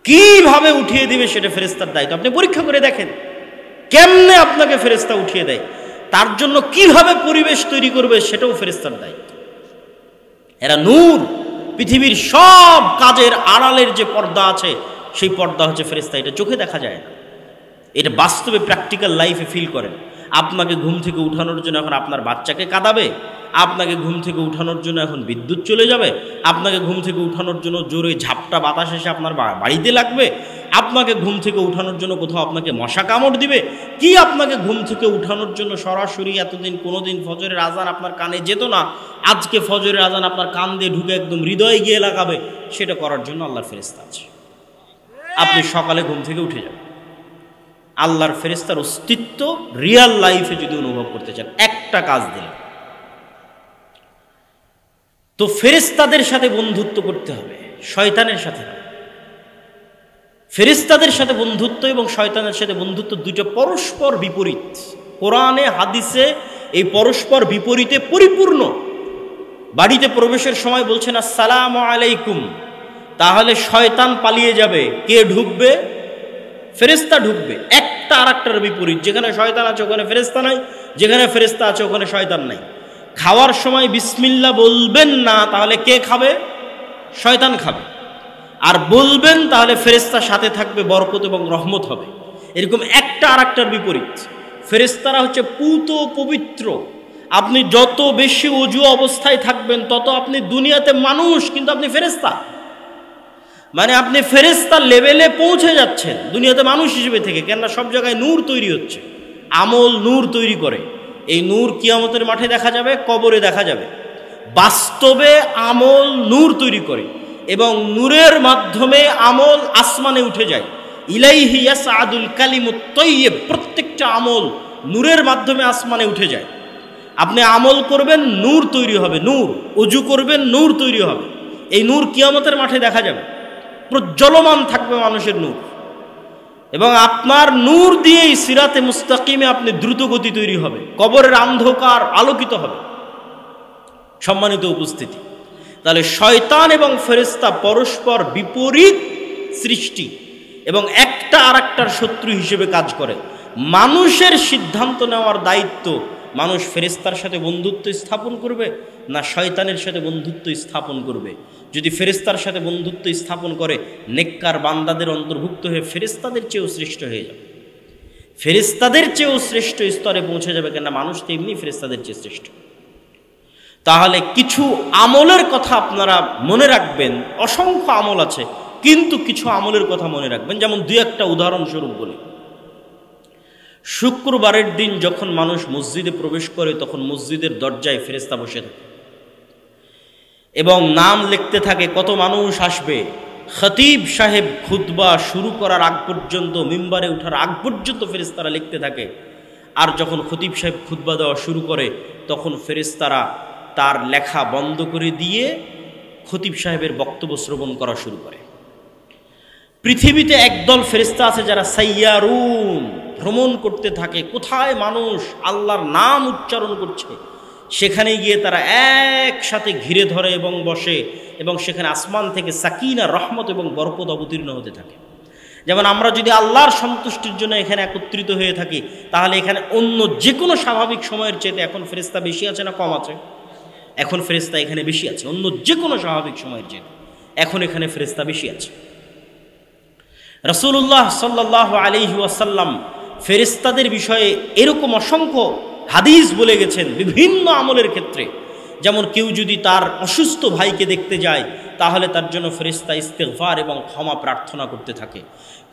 কিভাবে উঠিয়ে দিবে সেটা ফেরেশতার দায়িত্ব। আপনি পরীক্ষা করে দেখেন কেমনে আপনাকে ফেরেশতা উঠিয়ে দেয়, তার জন্য কিভাবে পরিবেশ তৈরি করবে সেটাও ফেরেশতার দায়িত্ব। এরা নূর। পৃথিবীর সব কাজের আড়ালের যে পর্দা আছে সেই পর্দা হচ্ছে ফেরেশতা। এটা চোখে দেখা যায় না, এটা বাস্তবে প্র্যাকটিক্যাল লাইফে ফিল করেন। আপনাকে ঘুম থেকে উঠানোর জন্য এখন আপনার বাচ্চাকে কাঁদাবে, আপনাকে ঘুম থেকে উঠানোর জন্য এখন বিদ্যুৎ চলে যাবে, আপনাকে ঘুম থেকে উঠানোর জন্য জোরে ঝাপটা বাতাস এসে আপনার বাড়িতে লাগবে, আপনাকে ঘুম থেকে উঠানোর জন্য কোথাও আপনাকে মশা কামড় দিবে, কি আপনাকে ঘুম থেকে উঠানোর জন্য সরাসরি এতদিন কোনোদিন ফজরের আজান আপনার কানে যেত না, আজকে ফজরের আজান আপনার কান দিয়ে ঢুকে একদম হৃদয়ে গিয়ে লাগাবে, সেটা করার জন্য আল্লাহর ফেরেশতা আছে। আপনি সকালে ঘুম থেকে উঠে যাবেন, আল্লাহর ফেরেশতার অস্তিত্ব রিয়াল লাইফে যদি অনুভব করতে চান, একটা কাজ দিলেন। তো ফেরেশতাদের সাথে বন্ধুত্ব করতে হবে, শয়তানের সাথে না। ফেরেশতাদের সাথে বন্ধুত্ব এবং শয়তানের সাথে বন্ধুত্ব দুটো পরস্পর বিপরীত। কোরআনে হাদিসে এই পরস্পর বিপরীতে পরিপূর্ণ। বাড়িতে প্রবেশের সময় বলছেন আসসালামু আলাইকুম, তাহলে শয়তান পালিয়ে যাবে, কে ঢুকবে? ফেরেশতা ঢুকবে। একটা আর একটার বিপরীত, যেখানে শয়তান আছে ওখানে ফেরেশতা নাই, যেখানে ফেরেশতা আছে ওখানে শয়তান নাই। খাওয়ার সময় বিসমিল্লাহ বলবেন না, তাহলে কে খাবে? শয়তান খাবে। আর বলবেন তাহলে ফেরেশতা সাথে থাকবে, বরকত এবং রহমত হবে। এরকম একটা আর একটার বিপরীত। ফেরেশতারা হচ্ছে পূত পবিত্র। আপনি যত বেশি ওযু অবস্থায় থাকবেন তত আপনি দুনিয়াতে মানুষ, কিন্তু আপনি ফেরেশতা। মানে আপনি ফেরেশতার লেভেলে পৌঁছে যাচ্ছেন দুনিয়াতে মানুষ হিসেবে থেকে। কেননা সব জায়গায় নূর তৈরি হচ্ছে, আমল নূর তৈরি করে। এই নূর কিয়ামতের মাঠে দেখা যাবে, কবরে দেখা যাবে। বাস্তবে আমল নূর তৈরি করে এবং নূরের মাধ্যমে আমল আসমানে উঠে যায়। ইলাইহি ইয়াসআদুল কালিমুত তাইয়্যিব, প্রত্যেকটা আমল নূরের মাধ্যমে আসমানে উঠে যায়। আপনি আমল করবেন, নূর তৈরি হবে, নূর। ওযু করবেন, নূর তৈরি হবে। এই নূর কিয়ামতের মাঠে দেখা যাবে, প্রজ্বলমান থাকবে মানুষের নূর। এবং আপনার নূর দিয়েই সিরাতে মুস্তাকিমে আপনি দ্রুত গতি তৈরি হবে, কবরের অন্ধকার আলোকিত হবে। সম্মানিত উপস্থিতি, তাহলে শয়তান এবং ফেরেশতা পরস্পর বিপরীত সৃষ্টি এবং একটা আর একটার শত্রু হিসেবে কাজ করে। মানুষের সিদ্ধান্ত নেওয়ার দায়িত্ব, মানুষ ফেরেশতার সাথে বন্ধুত্ব স্থাপন করবে না শয়তানের সাথে বন্ধুত্ব স্থাপন করবে। যদি ফেরেশতার সাথে বন্ধুত্ব স্থাপন করে, নেককার বান্দাদের অন্তর্ভুক্ত হয়ে ফেরেশতাদের চেয়েও শ্রেষ্ঠ হয়ে যাবে, ফেরেশতাদের চেয়েও শ্রেষ্ঠ স্তরে পৌঁছে যাবে। কেননা মানুষ তো এমনি ফেরেশতাদের চেয়ে শ্রেষ্ঠ। তাহলে কিছু আমলের কথা আপনারা মনে রাখবেন। অসংখ্য আমল আছে, কিন্তু কিছু আমলের কথা মনে রাখবেন। যেমন দুই একটা উদাহরণস্বরূপ বলি। শুক্রবারের দিন যখন মানুষ মসজিদে প্রবেশ করে, তখন মসজিদের দরজায় ফেরেশতা বসে থাকে এবং নাম লিখতে থাকে কত মানুষ আসবে। খতিব সাহেব খুতবা শুরু করার আগ পর্যন্ত, মিম্বারে ওঠার আগ পর্যন্ত ফেরেশতারা লিখতে থাকে। আর যখন খতিব সাহেব খুতবা দেওয়া শুরু করে, তখন ফেরেশতারা তার লেখা বন্ধ করে দিয়ে খতিব সাহেবের বক্তব্য শ্রবণ করা শুরু করে। পৃথিবীতে একদল ফেরেশতা আছে যারা সাইয়ারুন, ভ্রমণ করতে থাকে। কোথায় মানুষ আল্লাহর নাম উচ্চারণ করছে, সেখানে গিয়ে তারা একসাথে ঘিরে ধরে এবং বসে, এবং সেখানে আসমান থেকে সাকিনা, রহমত এবং বরকত অবতীর্ণ হতে থাকে। যেমন আমরা যদি আল্লাহর সন্তুষ্টির জন্য এখানে একত্রিত হয়ে থাকি, তাহলে এখানে অন্য যে কোনো স্বাভাবিক সময়ের চেয়ে এখন ফেরেশতা বেশি আছে না কম আছে? এখন ফেরেশতা এখানে বেশি আছে। অন্য যে কোনো স্বাভাবিক সময়ের চেয়ে এখন এখানে ফেরেশতা বেশি আছে। রাসূলুল্লাহ সাল্লাল্লাহু আলাইহি ওয়াসাল্লাম ফেরেশতাদের বিষয়ে এরকম অসংখ্য হাদিস বলে গেছেন বিভিন্ন আমলের ক্ষেত্রে। যেমন কেউ যদি তার অসুস্থ ভাইকে দেখতে যায়, তাহলে তার জন্য ফেরেশতা ইস্তিগফার এবং ক্ষমা প্রার্থনা করতে থাকে।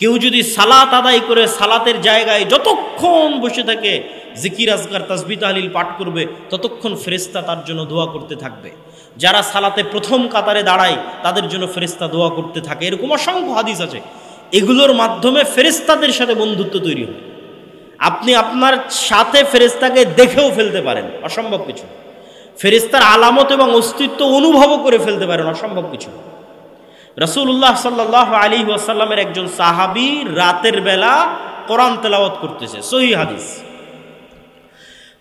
কেউ যদি সালাত আদায় করে সালাতের জায়গায় যতক্ষণ বসে থাকে জিকির আজকার তাসবিহ তাহলিল পাঠ করবে, ততক্ষণ ফেরেশতা তার জন্য দোয়া করতে থাকবে। যারা সালাতে প্রথম কাতারে দাঁড়ায় তাদের জন্য ফেরেশতা দোয়া করতে থাকে। এরকম অসংখ্য হাদিস আছে। এগুলোর মাধ্যমে ফেরেশতাদের সাথে বন্ধুত্ব তৈরি হয়। আপনি আপনার সাথে ফেরেশতাকে দেখেও ফেলতে পারেন, অসম্ভব কিছু। ফেরেশতার আলামত এবং অস্তিত্ব অনুভবও করে ফেলতে পারেন, অসম্ভব কিছু। রাসূলুল্লাহ সাল্লাল্লাহু আলাইহি ওয়াসাল্লামের একজন সাহাবী রাতের বেলা কোরআন তেলাওয়াত করতেছে, সহিহ হাদিস।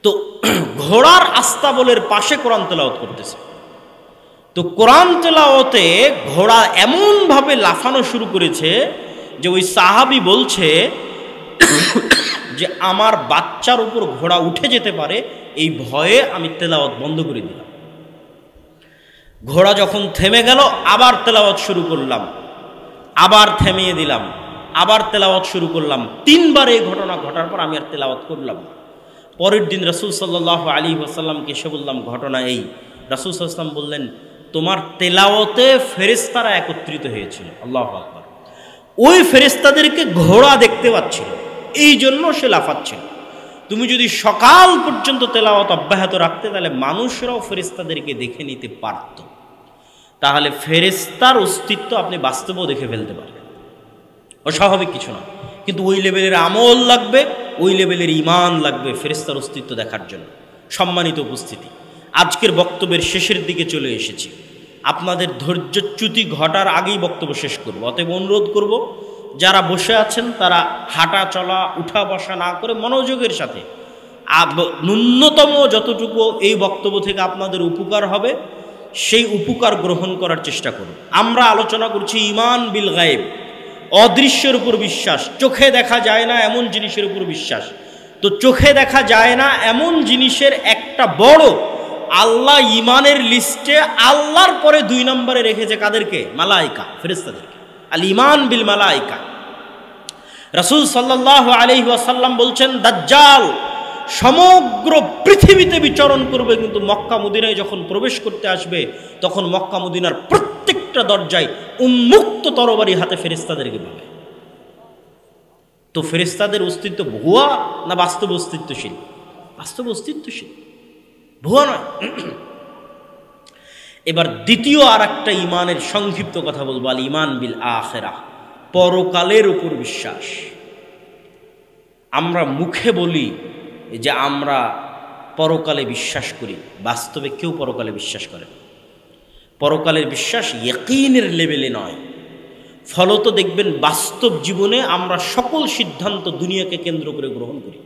তো ঘোড়ার আস্তাবলের পাশে কোরআন তেলাওয়াত করতেছে। তো কোরআন তেলাওয়াতে ঘোড়া এমনভাবে লাফানো শুরু করেছে যে ওই সাহাবী বলছে যে আমার বাচ্চার উপর ঘোড়া উঠে যেতে পারে, এই ভয়ে আমি তেলাওয়াত বন্ধ করে দিলাম। ঘোড়া যখন থেমে গেল, আবার তেলাওয়াত শুরু করলাম, আবার থামিয়ে দিলাম, আবার তেলাওয়াত শুরু করলাম। 3 বার এই ঘটনা ঘটার পর আমি আর তেলাওয়াত করলাম না। পরের দিন রাসূল সাল্লাল্লাহু আলাইহি ওয়াসাল্লামকে এসে বললাম ঘটনা এই। রাসূল সাল্লাল্লাহু আলাইহি ওয়াসাল্লাম বললেন, তোমার তেলাওয়াতে ফেরেশতারা একত্রিত হয়েছিল। আল্লাহু আকবার। ওই ফেরেশতাদেরকে ঘোড়া দেখতে পাচ্ছিল, এই জন্য সে লাফাচ্ছিল। তো তুমি যদি সকাল পর্যন্ত তেলাওয়াত অব্যাহত রাখতে, তাহলে মানুষরাও ফেরেশতাদেরকে দেখে নিতে পারত। তাহলে ফেরেশতার অস্তিত্ব আপনি বাস্তবেও দেখে ফেলতে পারবেন, অস্বাভাবিক কিছু না। কিন্তু ওই লেভেলের আমল লাগবে, ওই লেভেলের ঈমান লাগবে ফেরেশতার অস্তিত্ব দেখার জন্য। সম্মানিত উপস্থিতি, আজকের বক্তব্যের শেষের দিকে চলে এসেছি। আপনাদের ধৈর্যচ্যুতি ঘটার আগেই বক্তব্য শেষ করব। অতএব অনুরোধ করব, যারা বসে আছেন তারা হাঁটা চলা উঠা বসা না করে মনোযোগের সাথে ন্যূনতম যতটুকু এই বক্তব্য থেকে আপনাদের উপকার হবে সেই উপকার গ্রহণ করার চেষ্টা করুন। আমরা আলোচনা করছি ঈমান বিল গায়েব, অদৃশ্যের উপর বিশ্বাস, চোখে দেখা যায় না এমন জিনিসের উপর বিশ্বাস। তো চোখে দেখা যায় না এমন জিনিসের একটা বড় আল্লাহ ঈমানের লিস্টে আল্লাহর পরে 2 নম্বরে রেখেছে কাদেরকে? মালায়েকা, ফেরেশতাদেরকে। আল ঈমান বিল মালায়েকা। রাসূল সাল্লাল্লাহু আলাইহি ওয়াসাল্লাম বলছেন, দাজ্জাল সমগ্র পৃথিবীতে বিচরণ করবে, কিন্তু মক্কা মদিনায় যখন প্রবেশ করতে আসবে তখন মক্কা মদিনার প্রত্যেকটা দরজায় উন্মুক্ত তরবারি হাতে ফেরেশতাদেরকে পাবে। তো ফেরেশতাদের অস্তিত্ব ভুয়া না বাস্তব অস্তিত্বশীল? বাস্তব অস্তিত্বশীল, ভুয়া নয়। এবার দ্বিতীয় আর একটা ঈমানের সংক্ষিপ্ত কথা বলবো, আল ঈমান বিল আখিরাহ, পরকালের উপর বিশ্বাস। আমরা মুখে বলি যে আমরা পরকালে বিশ্বাস করি, বাস্তবে কেউ পরকালে বিশ্বাস করে না। পরকালের বিশ্বাস ইয়াকিনের লেভেলে নয়। ফলত দেখবেন বাস্তব জীবনে আমরা সকল সিদ্ধান্ত দুনিয়াকে কেন্দ্র করে গ্রহণ করি।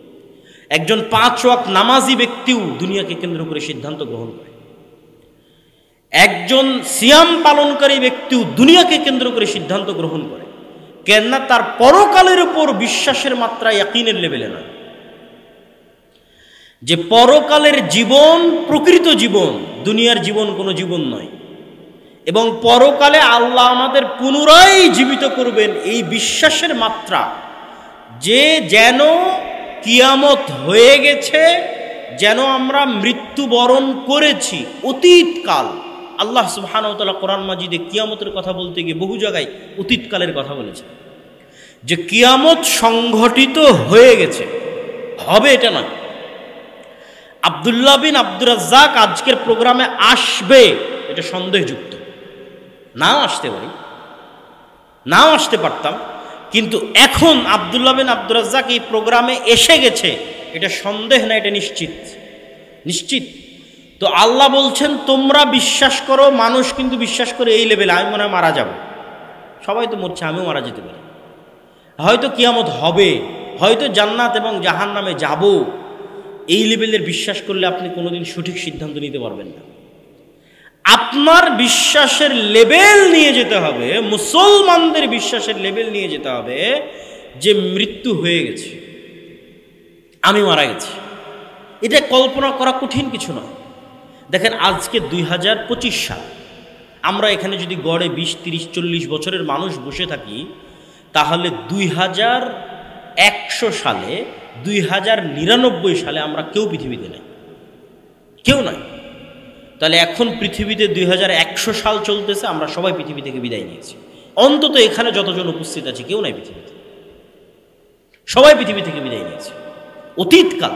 একজন 5 ওয়াক্ত নামাজি ব্যক্তিও দুনিয়াকে কেন্দ্র করে সিদ্ধান্ত গ্রহণ করে। একজন সিয়াম পালনকারী ব্যক্তিও দুনিয়াকে কেন্দ্র করে সিদ্ধান্ত গ্রহণ করে। কেননা তার পরকালের উপর বিশ্বাসের মাত্রা ইয়াকিনের লেভেলে নয়। যে পরকালের জীবন প্রকৃত জীবন, দুনিয়ার জীবন কোনো জীবন নয়, এবং পরকালে আল্লাহ আমাদের পুনরায় জীবিত করবেন, এই বিশ্বাসের মাত্রা, যে যেন কিয়ামত হয়ে গেছে, যেন আমরা মৃত্যুবরণ করেছি অতীতকাল। আল্লাহ সুবহানাহু ওয়া তাআলা কোরআন মাজিদে কিয়ামতের কথা বলতে গিয়ে বহু জায়গায় অতীতকালের কথা বলেছেন, যে কিয়ামত সংঘটিত হয়ে গেছে, হবে এটা নয়। আব্দুল্লাহ বিন আব্দুর রাজ্জাক আজকের প্রোগ্রামে আসবে এটা সন্দেহযুক্ত। নাও আসতে পারি, নাও আসতে পারতাম, কিন্তু এখন আব্দুল্লাহ বিন আব্দুর রাজ্জাক এই প্রোগ্রামে এসে গেছে, এটা সন্দেহ না, এটা নিশ্চিত, নিশ্চিত। তো আল্লাহ বলছেন তোমরা বিশ্বাস করো। মানুষ কিন্তু বিশ্বাস করে এই লেভেলে, আমি মনে হয় মারা যাব, সবাই তো মরছে, আমিও মারা যেতে পারি, হয়তো কিয়ামত হবে, হয়তো জান্নাত এবং জাহান্নামে যাব। এই লেভেলের বিশ্বাস করলে আপনি কোনোদিন সঠিক সিদ্ধান্ত নিতে পারবেন না। আপনার বিশ্বাসের লেভেল নিয়ে যেতে হবে, মুসলমানদের বিশ্বাসের লেভেল নিয়ে যেতে হবে যে মৃত্যু হয়ে গেছে, আমি মারা গেছি। এটা কল্পনা করা কঠিন কিছু নয়। দেখেন আজকে 2025 সাল, আমরা এখানে যদি গড়ে 20, 30, 40 বছরের মানুষ বসে থাকি, তাহলে 2100 সালে, 2099 সালে আমরা কেউ পৃথিবীতে নাই, কেউ নাই। তাহলে এখন পৃথিবীতে 2100 সাল চলতেছে, আমরা সবাই পৃথিবী থেকে বিদায় নিয়েছি। অন্তত এখানে যতজন উপস্থিত আছে কেউ নাই পৃথিবীতে, সবাই পৃথিবী থেকে বিদায় নিয়েছে অতীতকাল।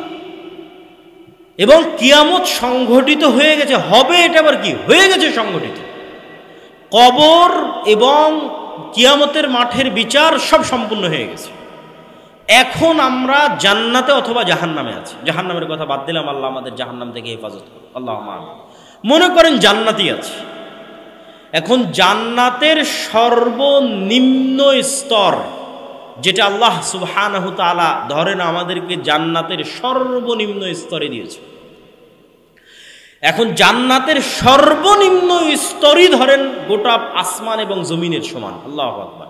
এবং কিয়ামত সংঘটিত হয়ে গেছে, হবে, এটা আবার কি হয়ে গেছে সংঘটিত। কবর এবং কিয়ামতের মাঠের বিচার সব সম্পূর্ণ হয়ে গেছে। এখন আমরা জান্নাতে অথবা জাহান্নামে আছি। জাহান্নামের কথা বাদ দিলাম, আল্লাহ আমাদের জাহান্নাম থেকে হেফাজত করুন, আল্লাহুম্মা আমিন। মনে করেন জান্নাতি আছে। এখন জান্নাতের সর্বনিম্ন স্তর, যেটা আল্লাহ সুবহানাহু তাআলা ধরেন আমাদেরকে জান্নাতের সর্বনিম্ন স্তরে দিয়েছে। এখন জান্নাতের সর্বনিম্ন স্তরই ধরেন গোটা আসমান এবং জমিনের সমান। আল্লাহু আকবার।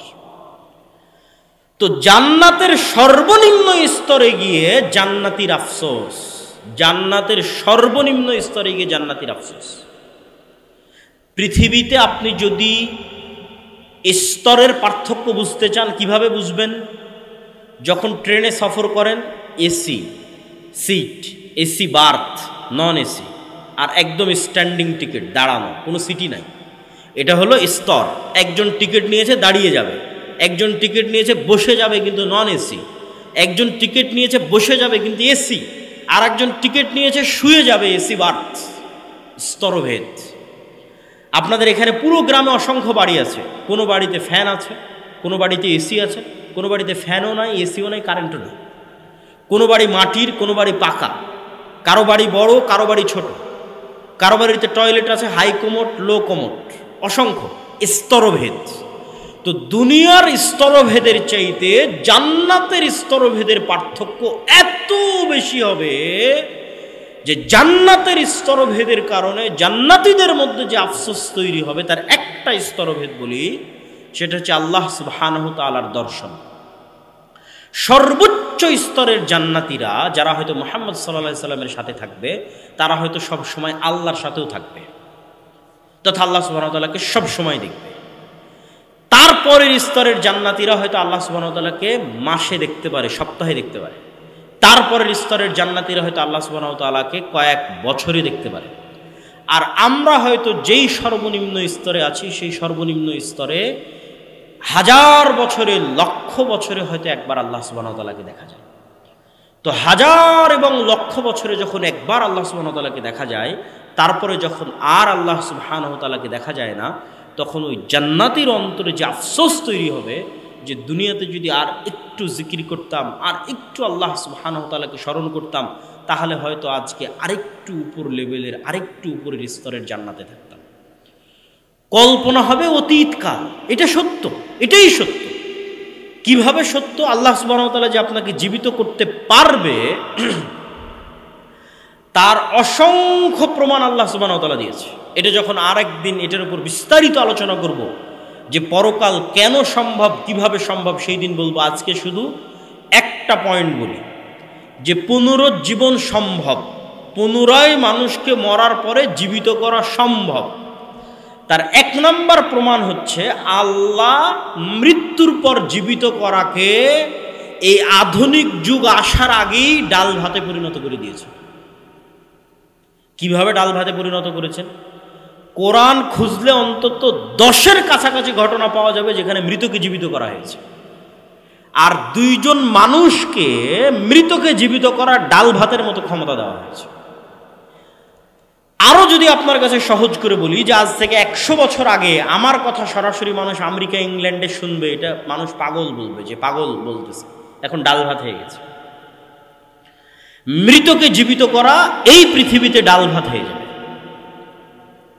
তো জান্নাতের সর্বনিম্ন স্তরে গিয়ে জান্নাতীর আফসোস, জান্নাতের সর্বনিম্ন স্তরে গিয়ে জান্নাতীর আফসোস। পৃথিবীতে আপনি যদি স্তরের পার্থক্য বুঝতে চান, কিভাবে বুঝবেন? যখন ট্রেনে সফর করেন, AC seat, AC berth, non AC, আর একদম স্ট্যান্ডিং টিকিট, দাঁড়ানো, কোনো সিটি নাই। এটা হলো স্তর। একজন টিকিট নিয়েছে দাঁড়িয়ে যাবে, একজন টিকিট নিয়েছে বসে যাবে, কিন্তু নন এসি। একজন টিকিট নিয়েছে বসে যাবে কিন্তু এসি, আর একজন টিকিট নিয়েছে শুয়ে যাবে এসি বার্থ। স্তরভেদ। আপনাদের এখানে পুরো গ্রামে অসংখ্য বাড়ি আছে, কোনো বাড়িতে ফ্যান আছে, কোনো বাড়িতে এসি আছে, কোনো বাড়িতে ফ্যানও নাই, এসিও নাই, কারেন্টও নেই। কোনো বাড়ি মাটির, কোনো বাড়ি পাকা, কারো বাড়ি বড়, কারো বাড়ি ছোট, কারো বাড়িতে টয়লেট আছে, হাই কোমোড, লো কোমোড, অসংখ্য স্তরভেদ। তো দুনিয়ার স্তরভেদের চাইতে জান্নাতের স্তরভেদের পার্থক্য এত বেশি হবে যে জান্নাতের স্তরভেদের কারণে জান্নাতীদের মধ্যে যে আফসোস তৈরি হবে তার একটা স্তরভেদ বলি, সেটা হচ্ছে আল্লাহ সুবহানাহু তাআলার দর্শন। সর্বোচ্চ স্তরের জান্নাতীরা যারা হয়তো মুহাম্মদ সাল্লাল্লাহু আলাইহি সাল্লামের সাথে থাকবে, তারা হয়তো সব সময় আল্লাহর সাথেও থাকবে, তথা আল্লাহ সুবহানাহু ওয়া তাআলাকে সব সময় দেখবে। তারপরের স্তরের জান্নাতীরা হয়তো আল্লাহ সুবহানাহু ওয়া তাআলাকে মাসে দেখতে পারে, সপ্তাহে দেখতে পারে। তারপরের স্তরের জান্নাতীরা হয়তো আল্লাহ সুবহানাহু ওয়া তাআলাকে কয়েক বছরে দেখতে পারে। আর আমরা হয়তো যেই সর্বনিম্ন স্তরে আছি, সেই সর্বনিম্ন স্তরে হাজার বছরে, লক্ষ বছরে হয়তো একবার আল্লাহ সুবহানাহু ওয়া তাআলাকে দেখা যায়। তো হাজার এবং লক্ষ বছরে যখন একবার আল্লাহ সুবহানাহু ওয়া তাআলাকে দেখা যায়, তারপরে যখন আর আল্লাহ সুবহানাহু ওয়া তাআলাকে দেখা যায় না, তখন ওই জান্নাতীর অন্তরে যে আফসোস তৈরি হবে যে দুনিয়াতে যদি আর একটু জিকির করতাম, আর একটু আল্লাহ সুবহানাহু ওয়া তাআলাকে স্মরণ করতাম, তাহলে হয়তো আজকে আরেকটু উপর লেভেলের, আরেকটু উপরের স্তরের জান্নাতে থাকতাম। কল্পনা হবে অতীতকাল, এটা সত্য, এটাই সত্য। কিভাবে সত্য? আল্লাহ সুবহানাহু ওয়া তাআলা যে আপনাকে জীবিত করতে পারবে তার অসংখ্য প্রমাণ আল্লাহ সুবহানাহু ওয়া তাআলা দিয়েছে। এটা যখন আরেকদিন এটার উপর বিস্তারিত আলোচনা করব যে পরকাল কেন সম্ভব, কিভাবে সম্ভব, সেই দিন বলবো। আজকে শুধু একটা পয়েন্ট বলি যে পুনরুজ্জীবন সম্ভব, পুনরায় মানুষকে মরার পরে জীবিত করা সম্ভব। তার এক নম্বর প্রমাণ হচ্ছে আল্লাহ মৃত্যুর পর জীবিত করাকে এই আধুনিক যুগ আসার আগেই ডাল ভাতে পরিণত করে দিয়েছে। কিভাবে ডাল ভাতে পরিণত করেছেন? কোরআন খুঁজলে অন্তত 10-এর কাছাকাছি ঘটনা পাওয়া যাবে যেখানে মৃতকে জীবিত করা হয়েছে। আর 2 জন মানুষকে মৃতকে জীবিত করার ডাল ভাতের মতো ক্ষমতা দেওয়া হয়েছে। আরো যদি আপনার কাছে সহজ করে বলি যে আজ থেকে 100 বছর আগে আমার কথা সরাসরি মানুষ আমেরিকা, ইংল্যান্ডে শুনবে, এটা মানুষ পাগল বলবে, যে পাগল বলতেছে। এখন ডাল ভাত হয়ে গেছে। মৃতকে জীবিত করা এই পৃথিবীতে ডাল ভাত হয়ে যাবে।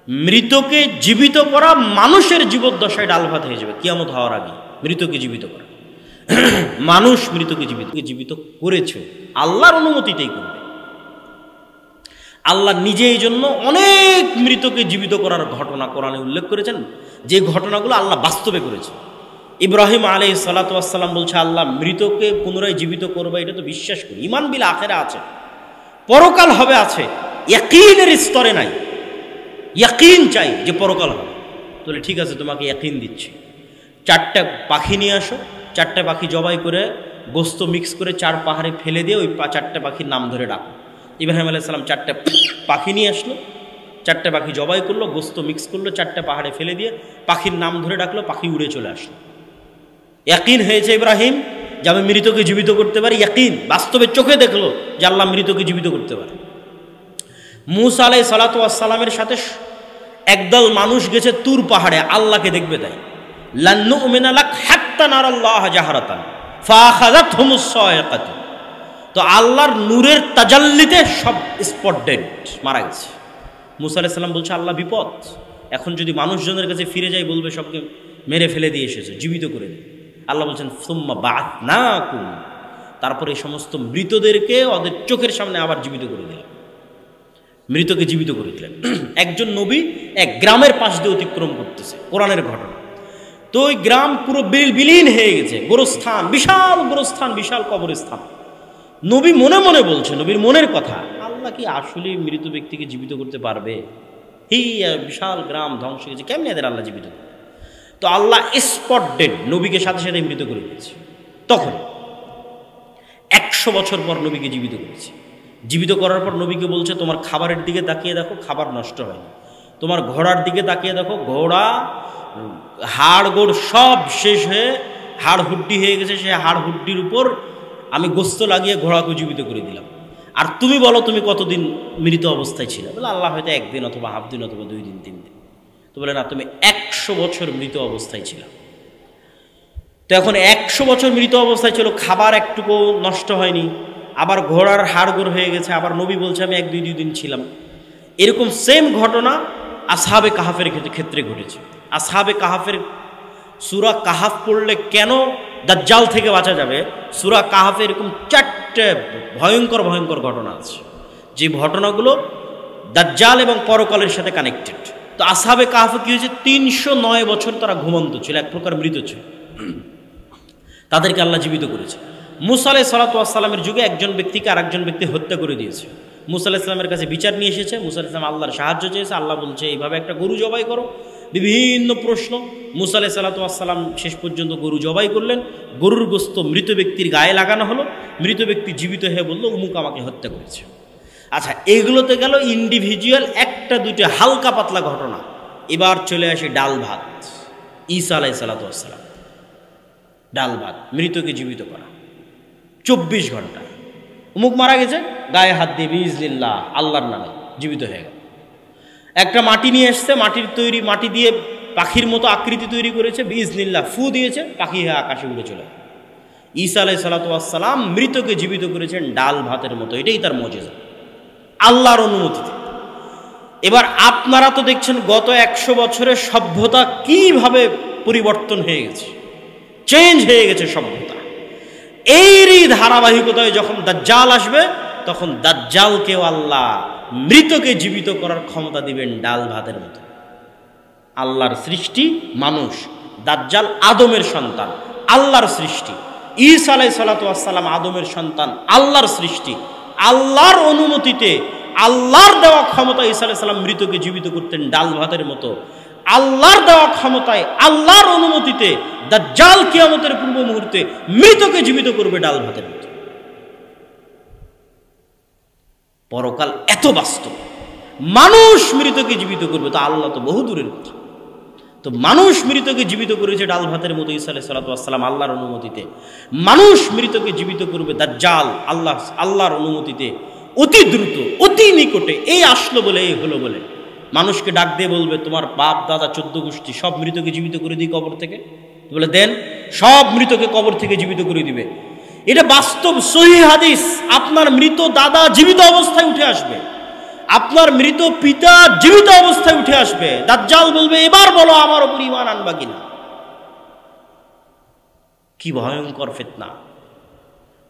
মৃতকে জীবিত করা মানুষের জীবদ্দশায় ডাল ভাত হয়ে যাবে কিয়ামত হওয়ার আগে। মৃতকে জীবিত করা, মানুষ মৃতকে জীবিত করেছে, আল্লাহর অনুমতিতেই করবে। আল্লাহ নিজে এই জন্য অনেক মৃতকে জীবিত করার ঘটনা কোরআনে উল্লেখ করেছেন, যে ঘটনাগুলো আল্লাহ বাস্তবে করেছে। ইব্রাহিম আলাইহিস সালাতু ওয়াস সালাম বলছে, আল্লাহ মৃতকে পুনরায় জীবিত করবে, এটা তো বিশ্বাস করি, ঈমান বিল আখিরা আছে, পরকাল হবে আছে, ইয়াকিনের স্তরে নাই। ইয়াকিন চাই যে পরকাল হবে। তাহলে ঠিক আছে, তোমাকে ইয়াকিন দিচ্ছি, 4টা পাখি নিয়ে আসো, 4টা পাখি জবাই করে গোস্ত মিক্স করে 4 পাহাড়ে ফেলে দিয়ে ওই 4টা পাখির নাম ধরে ডাকো। ইব্রাহিম আলাইহিস সালাম 4টা পাখি নিয়ে আসলো, 4টা পাখি জবাই করলো, গোস্ত মিক্স করলো, 4টা পাহাড়ে ফেলে দিয়ে পাখির নাম ধরে ডাকলো, পাখি উড়ে চলে আসলো। ইয়াকিন হয়েছে ইব্রাহিম যে আমি মৃতকে জীবিত করতে পারি। ইয়াকিন, বাস্তবে চোখে দেখলো যে আল্লাহ মৃতকে জীবিত করতে পারে। মূসা আলাইহিস সালাতু ওয়াস সালামের সাথে একদল মানুষ গেছে তুর পাহাড়ে, আল্লাহকে দেখবে। তাই লান নুমিনা লাক হাত্তা নারাল্লাহ জাহরাতান ফাআখাযাতহুমুস সায়কাতু। তো আল্লাহর নূরের তাজাল্লিতে সব স্পট ডেড, মারা গেছে। মূসা আলাইহিস সালাম বলছে, আল্লাহ বিপদ, এখন যদি মানুষজনের কাছে ফিরে যাই বলবে সবকে মেরে ফেলে দিয়ে এসেছে, জীবিত করে দেয়। আল্লাহ বলছেন সুম্মা বা'আথনাকুম, তারপরে এই সমস্ত মৃতদেরকে ওদের চোখের সামনে আবার জীবিত করে দিলেন, মৃতকে জীবিত করে দিলেন। একজন নবী এক গ্রামের পাশ দিয়ে অতিক্রম করতেছে, কোরআনের ঘটনা। তো ওই গ্রাম পুরো বিলীন হয়ে গেছে, গোরস্থান, বিশাল গোরস্থান, বিশাল কবরস্থান। নবী মনে মনে বলছে, নবীর মনের কথা, আল্লাহ কি আসলে মৃত ব্যক্তিকে জীবিত করতে পারবে? এই বিশাল গ্রাম ধ্বংস হয়ে গেছে, কেমনি এদের আল্লাহ জীবিত করবে? তো আল্লাহ স্পট ডেড নবীকে সাথে সাথে মৃত করে দিয়েছে। তখন 100 বছর পর নবীকে জীবিত করেছে। জীবিত করার পর নবীকে বলছে, তোমার খাবারের দিকে তাকিয়ে দেখো, খাবার নষ্ট হয়নি। তোমার ঘোড়ার দিকে তাকিয়ে দেখো, ঘোড়া হাড় গোড় সব শেষ হয়ে হাড় হুড্ডি হয়ে গেছে, সে হাড় হুড্ডির উপর আমি গোস্ত লাগিয়ে ঘোড়াকে জীবিত করে দিলাম। আর তুমি বলো তুমি কতদিন মৃত অবস্থায় ছিলে? বলে আল্লাহ হয়তো একদিন অথবা হাফ দিন অথবা 2 দিন 3 দিন। তো বলে না, তুমি 100 বছর মৃত অবস্থায় ছিল। তো এখন 100 বছর মৃত অবস্থায় ছিল, খাবার একটুকু নষ্ট হয়নি, আবার ঘোড়ার হাড়গোড় হয়ে গেছে, আবার নবী বলছে আমি 1-2 দিন ছিলাম। এরকম সেম ঘটনা আসহাবে কাহাফের ক্ষেত্রে ঘটেছে। আসহাবে কাহাফের সূরা কাহাফ পড়লে কেন দাজ্জাল থেকে বাঁচা যাবে, সূরা কাহাফে এরকম 4টে ভয়ঙ্কর ভয়ঙ্কর ঘটনা আছে, যে ঘটনাগুলো দাজ্জাল এবং পরকালের সাথে কানেক্টেড। তো আসহাবে কাহাফে কি হয়েছে, 309 বছর তারা ঘুমন্ত ছিল, এক প্রকার মৃত ছিল। তাদেরকে আল্লাহ জীবিত করেছে। মুসা আলাইহিস সালাতু ওয়াস সালামের যুগে একজন ব্যক্তিকে আরেকজন ব্যক্তি হত্যা করে দিয়েছে। মুসা আলাইহিস সালামের কাছে বিচার নিয়ে এসেছে। মুসা আলাইহিস সালাম আল্লাহর সাহায্য চেয়েছে। আল্লাহ বলছে এইভাবে একটা গরু জবাই করো। বিভিন্ন প্রশ্ন। মুসা আলাইহিস সালাতু ওয়াস সালাম শেষ পর্যন্ত গরু জবাই করলেন। গরুর গোশত মৃত ব্যক্তির গায়ে লাগানো হলো। মৃত ব্যক্তি জীবিত হয়ে বলল অমুক আমাকে হত্যা করেছে। আচ্ছা, এগুলোতে গেল ইন্ডিভিজুয়াল 1-2 হালকা পাতলা ঘটনা। এবার চলে আসে ডাল ভাত। ঈসা আলাইহিস সালাতু ওয়াস সালাম ডাল ভাত, মৃতকে জীবিত করা, 24 ঘন্টা। অমুক মারা গেছে, গায়ে হাত দিয়ে বিইজনিল্লাহ আল্লাহর নামে জীবিত হয়ে গেল। একটা মাটি নিয়ে এসছে, মাটির তৈরি, মাটি দিয়ে পাখির মতো আকৃতি তৈরি করেছে, বিইজনিল্লাহ ফু দিয়েছে, পাখি হয়ে আকাশে উড়ে চলে। ঈসা আলাইহিস সালাতু ওয়াস সালাম মৃতকে জীবিত করেছেন ডাল ভাতের মতো। এটাই তার মুজিজা, আল্লাহর অনুমতিতে। এবার আপনারা তো দেখছেন গত 100 বছরের সভ্যতা কিভাবে পরিবর্তন হয়ে গেছে, চেঞ্জ হয়ে গেছে সভ্যতা। এরই ধারাবাহিকতায় যখন দাজ্জাল আসবে, তখন দাজ্জালকেও আল্লাহ মৃতকে জীবিত করার ক্ষমতা দিবেন ডাল ভাতের মতো। আল্লাহর সৃষ্টি মানুষ, দাজ্জাল আদমের সন্তান, আল্লাহর সৃষ্টি। ঈসা আলাইহিস সালাতু ওয়াস সালাম আদমের সন্তান, আল্লাহর সৃষ্টি। আল্লাহর অনুমতিতে, আল্লাহর দেওয়া ক্ষমতা ঈসা আলাইহিস সালাম মৃতকে জীবিত করতেন ডাল ভাতের মতো। আল্লাহর দেওয়া ক্ষমতায়, আল্লাহর অনুমতিতে দাজ্জাল কিয়ামতের পূর্ব মুহূর্তে মৃতকে জীবিত করবে ডাল ভাতের মতো। পরকাল এত বাস্তব, মানুষ মৃতকে জীবিত করবে, তো আল্লাহ তো বহু দূরের কথা। তো মানুষ মৃতকে জীবিত করেছে ডাল ভাতের মতো ঈসা আলাইহিস সালাতু ওয়াস সালাম আল্লাহর অনুমতিতে। মানুষ মৃতকে জীবিত করবে দাজ্জাল আল্লাহর অনুমতিতে, অতি দ্রুত, অতি নিকটে। এই আসলো বলে, এই হলো বলে মানুষকে ডাক দিয়ে বলবে তোমার বাপ দাদা 14 গোষ্ঠী সব মৃতকে জীবিত করে দিই কবর থেকে। বলে দেন, সব মৃতকে কবর থেকে জীবিত করে দিবে। এটা বাস্তব সহিহ হাদিস। আপনার মৃত দাদা জীবিত অবস্থায় উঠে আসবে, আপনার মৃত পিতা জীবিত অবস্থায় উঠে আসবে। দাজ্জাল বলবে এবার বলো আমার উপর ঈমান আনবা কিনা। কি ভয়ঙ্কর ফিতনা!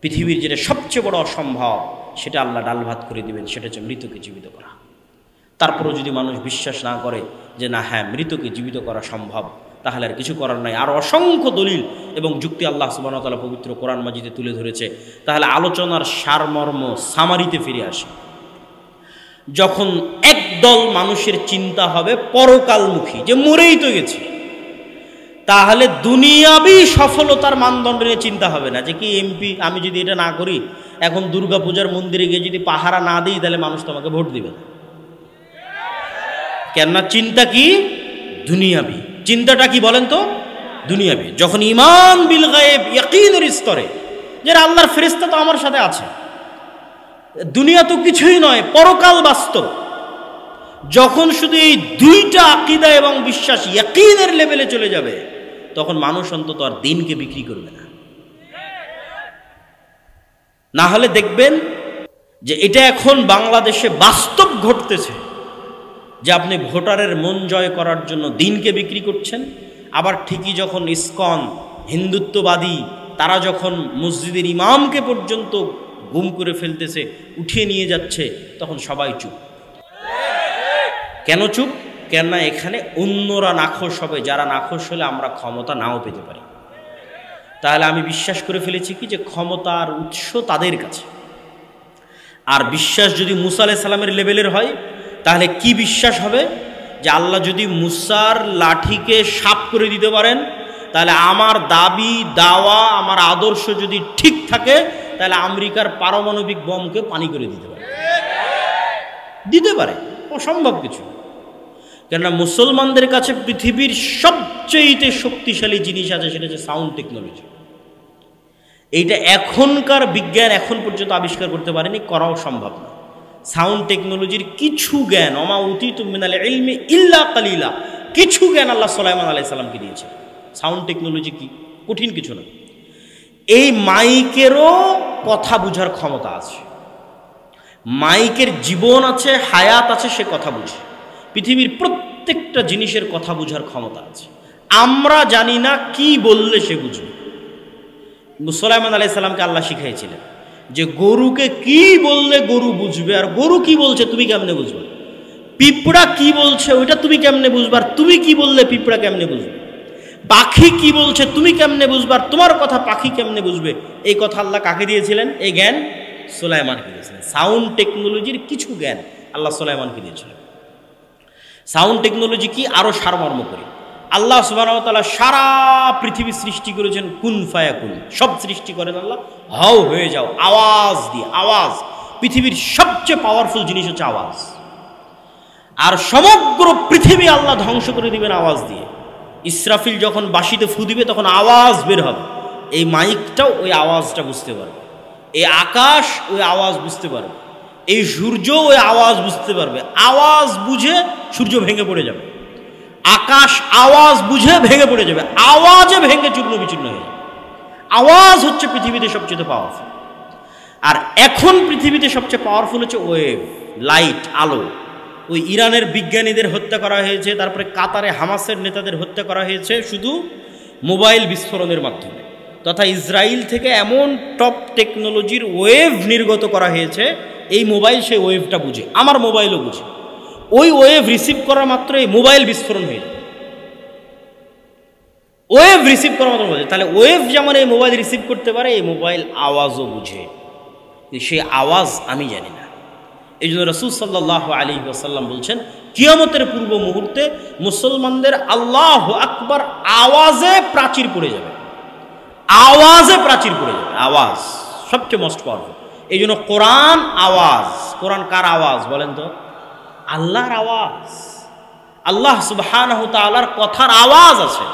পৃথিবীর যেটা সবচেয়ে বড় অসম্ভব, সেটা আল্লাহ ডাল ভাত করে দিবেন, সেটা হচ্ছে মৃতকে জীবিত করা। তারপরও যদি মানুষ বিশ্বাস না করে যে না, হ্যাঁ মৃতকে জীবিত করা সম্ভব, তাহলে আর কিছু করার নাই। আর অসংখ্য দলিল এবং যুক্তি আল্লাহ সুবহানাহু ওয়া তাআলা পবিত্র কোরআন মাজিদে তুলে ধরেছে। তাহলে আলোচনার সারমর্ম সামারিতে ফিরে আসে। যখন একদল মানুষের চিন্তা হবে পরকালমুখী, যে মরেই তো গেছে, তাহলে দুনিয়াবি সফলতার মানদণ্ড নিয়ে চিন্তা হবে না যে কি এমপি আমি যদি এটা না করি, এখন দুর্গাপূজার মন্দিরে গিয়ে যদি পাহারা না দিই, তাহলে মানুষ তোমাকে ভোট দিবে না। কেননা চিন্তা কি দুনিয়াবি। চিন্তাটা কি বলেন তো? দুনিয়াবি। যখন ঈমান বিল গায়েব, ইয়াকিনের স্তরে, যে আল্লাহর ফেরেশতা তো আমার সাথে আছে, দুনিয়া তো কিছুই নয়, পরকাল বাস্তব। যখন শুধু এই 2টা আকীদা এবং বিশ্বাস ইয়াকিনের লেভেলে চলে যাবে, তখন মানুষ অন্তত আর দিনকে বিক্রি করবে না। না হলে দেখবেন যে এটা এখন বাংলাদেশে বাস্তব ঘটতেছে, যে আপনি ভোটারের মন জয় করার জন্য দিনকে বিক্রি করছেন। আবার ঠিকই যখন ইসকন হিন্দুত্ববাদী, তারা যখন মসজিদের ইমামকে পর্যন্ত গুম করে ফেলতেছে, উঠিয়ে নিয়ে যাচ্ছে, তখন সবাই চুপ। কেন চুপ? কেননা এখানে অন্যরা নাখোশ হবে, যারা নাখোশ হলে আমরা ক্ষমতা নাও পেতে পারি। তাহলে আমি বিশ্বাস করে ফেলেছি কি যে ক্ষমতার উৎস তাদের কাছে। আর বিশ্বাস যদি মুসা আলাইহিস সালামের লেভেলের হয়, তাহলে কি বিশ্বাস হবে? যে আল্লাহ যদি মুসার লাঠিকে সাপ করে দিতে পারেন, তাহলে আমার দাবি দাওয়া, আমার আদর্শ যদি ঠিক থাকে, তাহলে আমেরিকার পারমাণবিক বোমকে পানি করে দিতে পারে। অসম্ভব কিছু। কেননা মুসলমানদের কাছে পৃথিবীর সবচেয়ে শক্তিশালী জিনিস আছে, সেটা হচ্ছে সাউন্ড টেকনোলজি। এইটা এখনকার বিজ্ঞান এখন পর্যন্ত আবিষ্কার করতে পারেনি, করাও সম্ভব না। সাউন্ড টেকনোলজির কিছু জ্ঞান, অমা উতিতুম মিনাল ইলমি ইল্লা কালিলা, কিছু জ্ঞান আল্লাহ সুলাইমান আলাইহিস সালামকে দিয়েছে। সাউন্ড টেকনোলজি কি কঠিন কিছু না। এই মাইকেরও কথা বুঝার ক্ষমতা আছে, মাইকের জীবন আছে, হায়াত আছে, সে কথা বুঝে। পৃথিবীর প্রত্যেকটা জিনিসের কথা বুঝার ক্ষমতা আছে। আমরা জানি না কি বললে সে বুঝবে। সুলাইমান আলাইহিস সালামকে আল্লাহ শিখাইছিলেন যে গরুকে কি বললে গরু বুঝবে, আর গরু কি বলছে তুমি কেমনে বুঝবে। পিঁপড়া কি বলছে ওইটা তুমি কেমনে বুঝবে, আর তুমি কি বললে পিঁপড়া কেমনে বুঝবে। পাখি কি বলছে তুমি কেমনে বুঝবে, আর তোমার কথা পাখি কেমনে বুঝবে। এই কথা আল্লাহ কাকে দিয়েছিলেন? এই জ্ঞান সুলাইমানকে দিয়েছিলেন। সাউন্ড টেকনোলজির কিছু জ্ঞান আল্লাহ সুলাইমানকে দিয়েছিলেন। সাউন্ড টেকনোলজি কি আরো সারমর্ম করি, আল্লাহ সুবহানাহু ওয়া তাআলা সারা পৃথিবী সৃষ্টি করেছেন কুন ফায়াকুন, সব সৃষ্টি করেন আল্লাহ, হাও হয়ে যাও, আওয়াজ দিয়ে। আওয়াজ পৃথিবীর সবচেয়ে পাওয়ারফুল জিনিস হচ্ছে আওয়াজ। আর সমগ্র পৃথিবী আল্লাহ ধ্বংস করে দিবেন আওয়াজ দিয়ে। ইসরাফিল যখন বাঁশিতে ফু দিবে তখন আওয়াজ বের হবে, এই মাইকটাও ওই আওয়াজটা বুঝতে পারবে, এই আকাশ ওই আওয়াজ বুঝতে পারবে, এই সূর্য ওই আওয়াজ বুঝতে পারবে। আওয়াজ বুঝে সূর্য ভেঙে পড়ে যাবে, আকাশ আওয়াজ বুঝে ভেঙে পড়ে যাবে, আওয়াজে ভেঙে চূর্ণ বিচূর্ণ হয়ে যাবে। আওয়াজ হচ্ছে পৃথিবীতে সবচেয়ে পাওয়ারফুল। আর এখন পৃথিবীতে সবচেয়ে পাওয়ারফুল হচ্ছে ওয়েভ, লাইট, আলো। ওই ইরানের বিজ্ঞানীদের হত্যা করা হয়েছে, তারপরে কাতারে হামাসের নেতাদের হত্যা করা হয়েছে শুধু মোবাইল বিস্ফোরণের মাধ্যমে, তথা ইসরায়েল থেকে এমন টপ টেকনোলজির ওয়েভ নির্গত করা হয়েছে, এই মোবাইল সেই ওয়েভটা বুঝে, আমার মোবাইলও বুঝে। ওই ওয়েভ রিসিভ করা মাত্র এই মোবাইল বিস্ফোরণ হয়ে যায়, ওয়েভ রিসিভ করা মাত্র বোঝে। তাহলে ওয়েভ যেমন এই মোবাইল রিসিভ করতে পারে, এই মোবাইল আওয়াজও বুঝে, সে আওয়াজ আমি জানি না। এই জন্য রাসূল সাল্লাল্লাহু আলাইহি ওয়াসাল্লাম বলছেন কিয়ামতের পূর্ব মুহূর্তে মুসলমানদের আল্লাহু আকবার আওয়াজে প্রাচীর পড়ে যাবে, আওয়াজে প্রাচীর পড়ে যাবে। আওয়াজ সবচেয়ে মোস্ট পাওয়ারফুল। এই জন্য কোরআন আওয়াজ। কোরআন কার আওয়াজ বলেন তো? আল্লাহর আওয়াজ। আল্লাহ সুবহানাহু তাআলার কথার আওয়াজ আছে,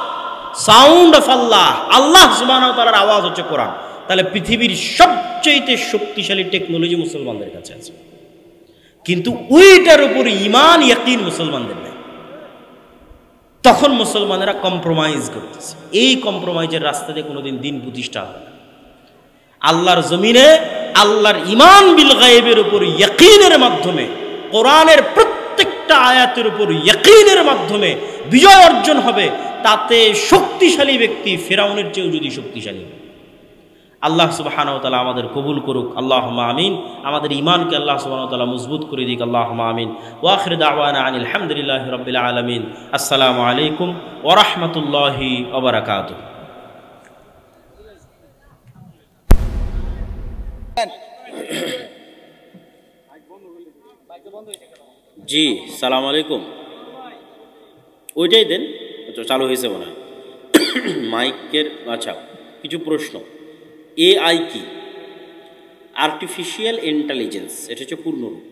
সাউন্ড অফ আল্লাহ। আল্লাহ সুবহানাহু তাআলার আওয়াজ হচ্ছে কোরআন। তাহলে পৃথিবীর সবচেয়ে শক্তিশালী টেকনোলজি মুসলমানদের কাছে আছে, কিন্তু ওইটার উপর ঈমান ইয়াকিন মুসলমানদের নেই। তখন মুসলমানেরা কম্প্রোমাইজ করতেছে। এই কম্প্রোমাইজের রাস্তা দিয়ে কোনোদিন দিন প্রতিষ্ঠা হবে না। আল্লাহর জমিনে আল্লাহর ঈমান বিল গায়বের উপর ইয়াকিনের মাধ্যমে, কোরআনের প্রত্যেকটা আয়াতের উপর ইয়াকিনের মাধ্যমে বিজয় অর্জন হবে। তাতে শক্তিশালী ব্যক্তি ফিরাউনের চেয়েও যদি শক্তিশালী হবে। আল্লাহ সুবহানাহু ওয়া তাআলা আমাদের কবুল করুক, আল্লাহুম্মা আমিন। আমাদের ঈমানকে আল্লাহ সুবহানাহু ওয়া তাআলা মজবুত করে দিক, আল্লাহুম্মা আমিন। ওয়া আখিরু দাওয়ানা আনিল হামদুলিল্লাহি রাব্বিল আলামিন। আসসালামু আলাইকুম ওয়া রাহমাতুল্লাহি ওয়া বারাকাতুহু। জি, সালাম আলাইকুম। ওইটাই দেন, চালু হয়েছে মনে হয় মাইকের। আচ্ছা, কিছু প্রশ্ন। এআই কি? আর্টিফিশিয়াল ইন্টেলিজেন্স, এটা হচ্ছে পূর্ণরূপ,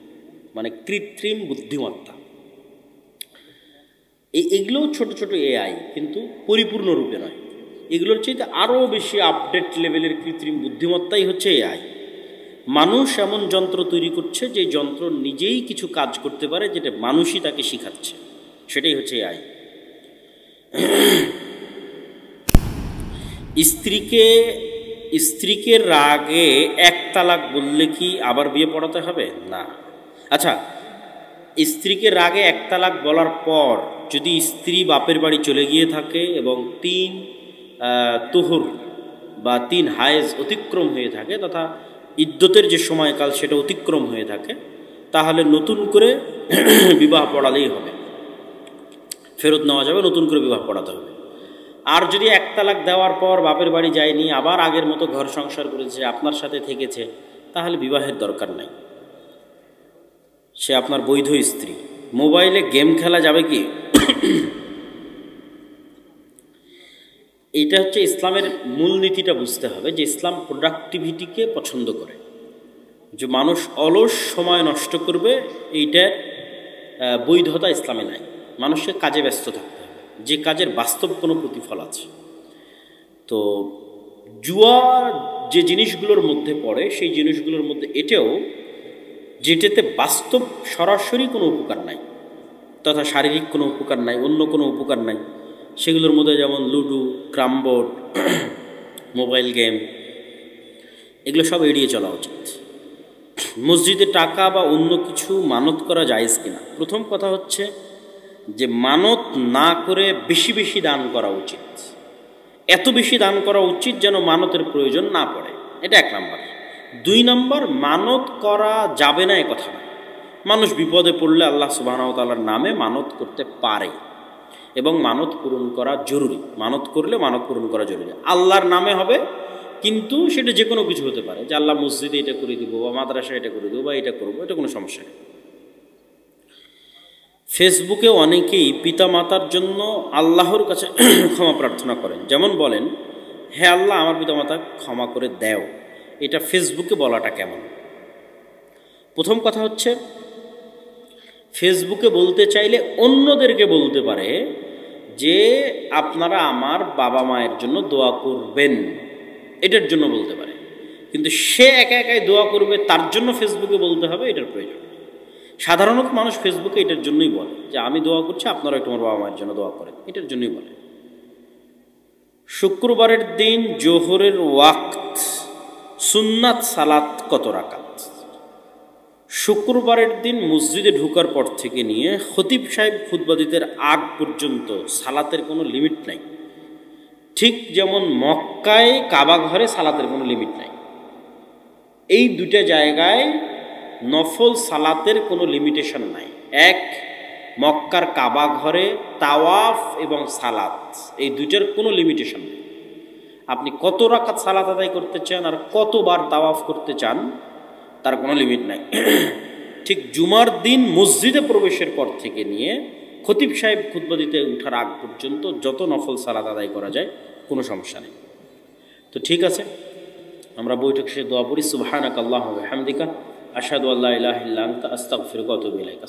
মানে কৃত্রিম বুদ্ধিমত্তা। এগুলো ছোট ছোট এআই, কিন্তু পরিপূর্ণ রূপে নয়। এগুলোর চাইতে আরও বেশি আপডেট লেভেলের কৃত্রিম বুদ্ধিমত্তাই হচ্ছে এআই। মানুষ এমন যন্ত্র তৈরি করছে যে যন্ত্র নিজেই কিছু কাজ করতে পারে, যেটা মানুষই তাকে শিখাচ্ছে, সেটাই হচ্ছে এআই। স্ত্রীকে রাগে এক তালাক বললে কি আবার বিয়ে পড়াতে হবে? না। আচ্ছা, স্ত্রীকে রাগে এক তালাক বলার পর যদি স্ত্রী বাপের বাড়ি চলে গিয়ে থাকে এবং 3 তুহুর বা 3 হায়েজ অতিক্রম হয়ে থাকে, তথা ইদ্যতের যে সময়কাল সেটা অতিক্রম হয়ে থাকে, তাহলে নতুন করে বিবাহ পড়ালেই হবে, ফেরত নেওয়া যাবে, নতুন করে বিবাহ পড়াতে হবে। আর যদি এক তালাক দেওয়ার পর বাপের বাড়ি যায়নি, আবার আগের মতো ঘর সংসার করেছে, আপনার সাথে থেকেছে, তাহলে বিবাহের দরকার নাই, সে আপনার বৈধ স্ত্রী। মোবাইলে গেম খেলা যাবে কি? এইটা হচ্ছে ইসলামের মূলনীতিটা বুঝতে হবে, যে ইসলাম প্রোডাক্টিভিটিকে পছন্দ করে, যে মানুষ অলস সময় নষ্ট করবে এইটার বৈধতা ইসলামে নাই। মানুষকে কাজে ব্যস্ত থাকতে হবে, যে কাজের বাস্তব কোনো প্রতিফল আছে। তো জুয়া যে জিনিসগুলোর মধ্যে পড়ে সেই জিনিসগুলোর মধ্যে এটাও, যেটাতে বাস্তব সরাসরি কোনো উপকার নাই, তথা শারীরিক কোনো উপকার নাই, অন্য কোনো উপকার নাই, সেগুলোর মধ্যে যেমন লুডো, ক্রামবোর্ড, মোবাইল গেম, এগুলো সব এড়িয়ে চলা উচিত। মসজিদে টাকা বা অন্য কিছু মানত করা জায়েজ কিনা? প্রথম কথা হচ্ছে যে মানত না করে বেশি বেশি দান করা উচিত। এত বেশি দান করা উচিত যেন মানতের প্রয়োজন না পড়ে, এটা 1 নম্বর। 2 নম্বর, মানত করা যাবে না এ কথা না। মানুষ বিপদে পড়লে আল্লাহ সুবহানাহু ওয়া তাআলার নামে মানত করতে পারে এবং মানত পূরণ করা জরুরি। মানত করলে মানত পূরণ করা জরুরি, আল্লাহর নামে হবে, কিন্তু সেটা যে কোনো কিছু হতে পারে, যে আল্লাহ মসজিদে এটা করে দিব বা মাদ্রাসায় এটা করে দেবো বা এটা করবো, এটা কোনো সমস্যা নেই। ফেসবুকে অনেকেই পিতামাতার জন্য আল্লাহর কাছে ক্ষমা প্রার্থনা করেন, যেমন বলেন, হে আল্লাহ আমার পিতামাতা ক্ষমা করে দেও। এটা ফেসবুকে বলাটা কেমন? প্রথম কথা হচ্ছে, ফেসবুকে বলতে চাইলে অন্যদেরকে বলতে পারে যে আপনারা আমার বাবা মায়ের জন্য দোয়া করবেন, এটার জন্য বলতে পারে, কিন্তু সে একা একাই দোয়া করবে তার জন্য ফেসবুকে বলতে হবে, এটার প্রয়োজন। সাধারণত মানুষ ফেসবুকে এটার জন্যই বলে যে আমি দোয়া করছি, আপনারা তোমার বাবা মায়ের জন্য দোয়া করেন, এটার জন্যই বলে। শুক্রবারের দিন জোহরের ওয়াক্ত সুন্নাত সালাত কত রাকাত? শুক্রবারের দিন মসজিদে ঢোকার পর থেকে নিয়ে খতিব সাহেব খুতবা দিতে আগ পর্যন্ত সালাতের কোনো লিমিট নাই। ঠিক যেমন মক্কায় কাবা ঘরে সালাতের কোনো লিমিট নাই। এই দুটো জায়গায় নফল সালাতের কোনো লিমিটেশন নাই। এক, মক্কার কাবা ঘরে তাওয়াফ এবং সালাত, এই দুইটার কোনো লিমিটেশন নেই। আপনি কত রাকাত সালাত আদায় করতে চান আর কতবার তাওয়াফ করতে চান তার কোনো লিমিট নাই। ঠিক জুমার দিন মসজিদে প্রবেশের পর থেকে নিয়ে খতিব সাহেব খুতবা দিতে ওঠার আগ পর্যন্ত যত নফল সালাত আদায় করা যায়, কোনো সমস্যা নেই। তো ঠিক আছে, আমরা বৈঠক শেষে দোয়া পড়ি। সুবহানাকা আল্লাহুম্মা ওয়া বিহামদিকা আশহাদু আল্লা ইলাহা ইল্লা আনতা আস্তাগফিরুকা ওয়া আতুবু ইলাইক।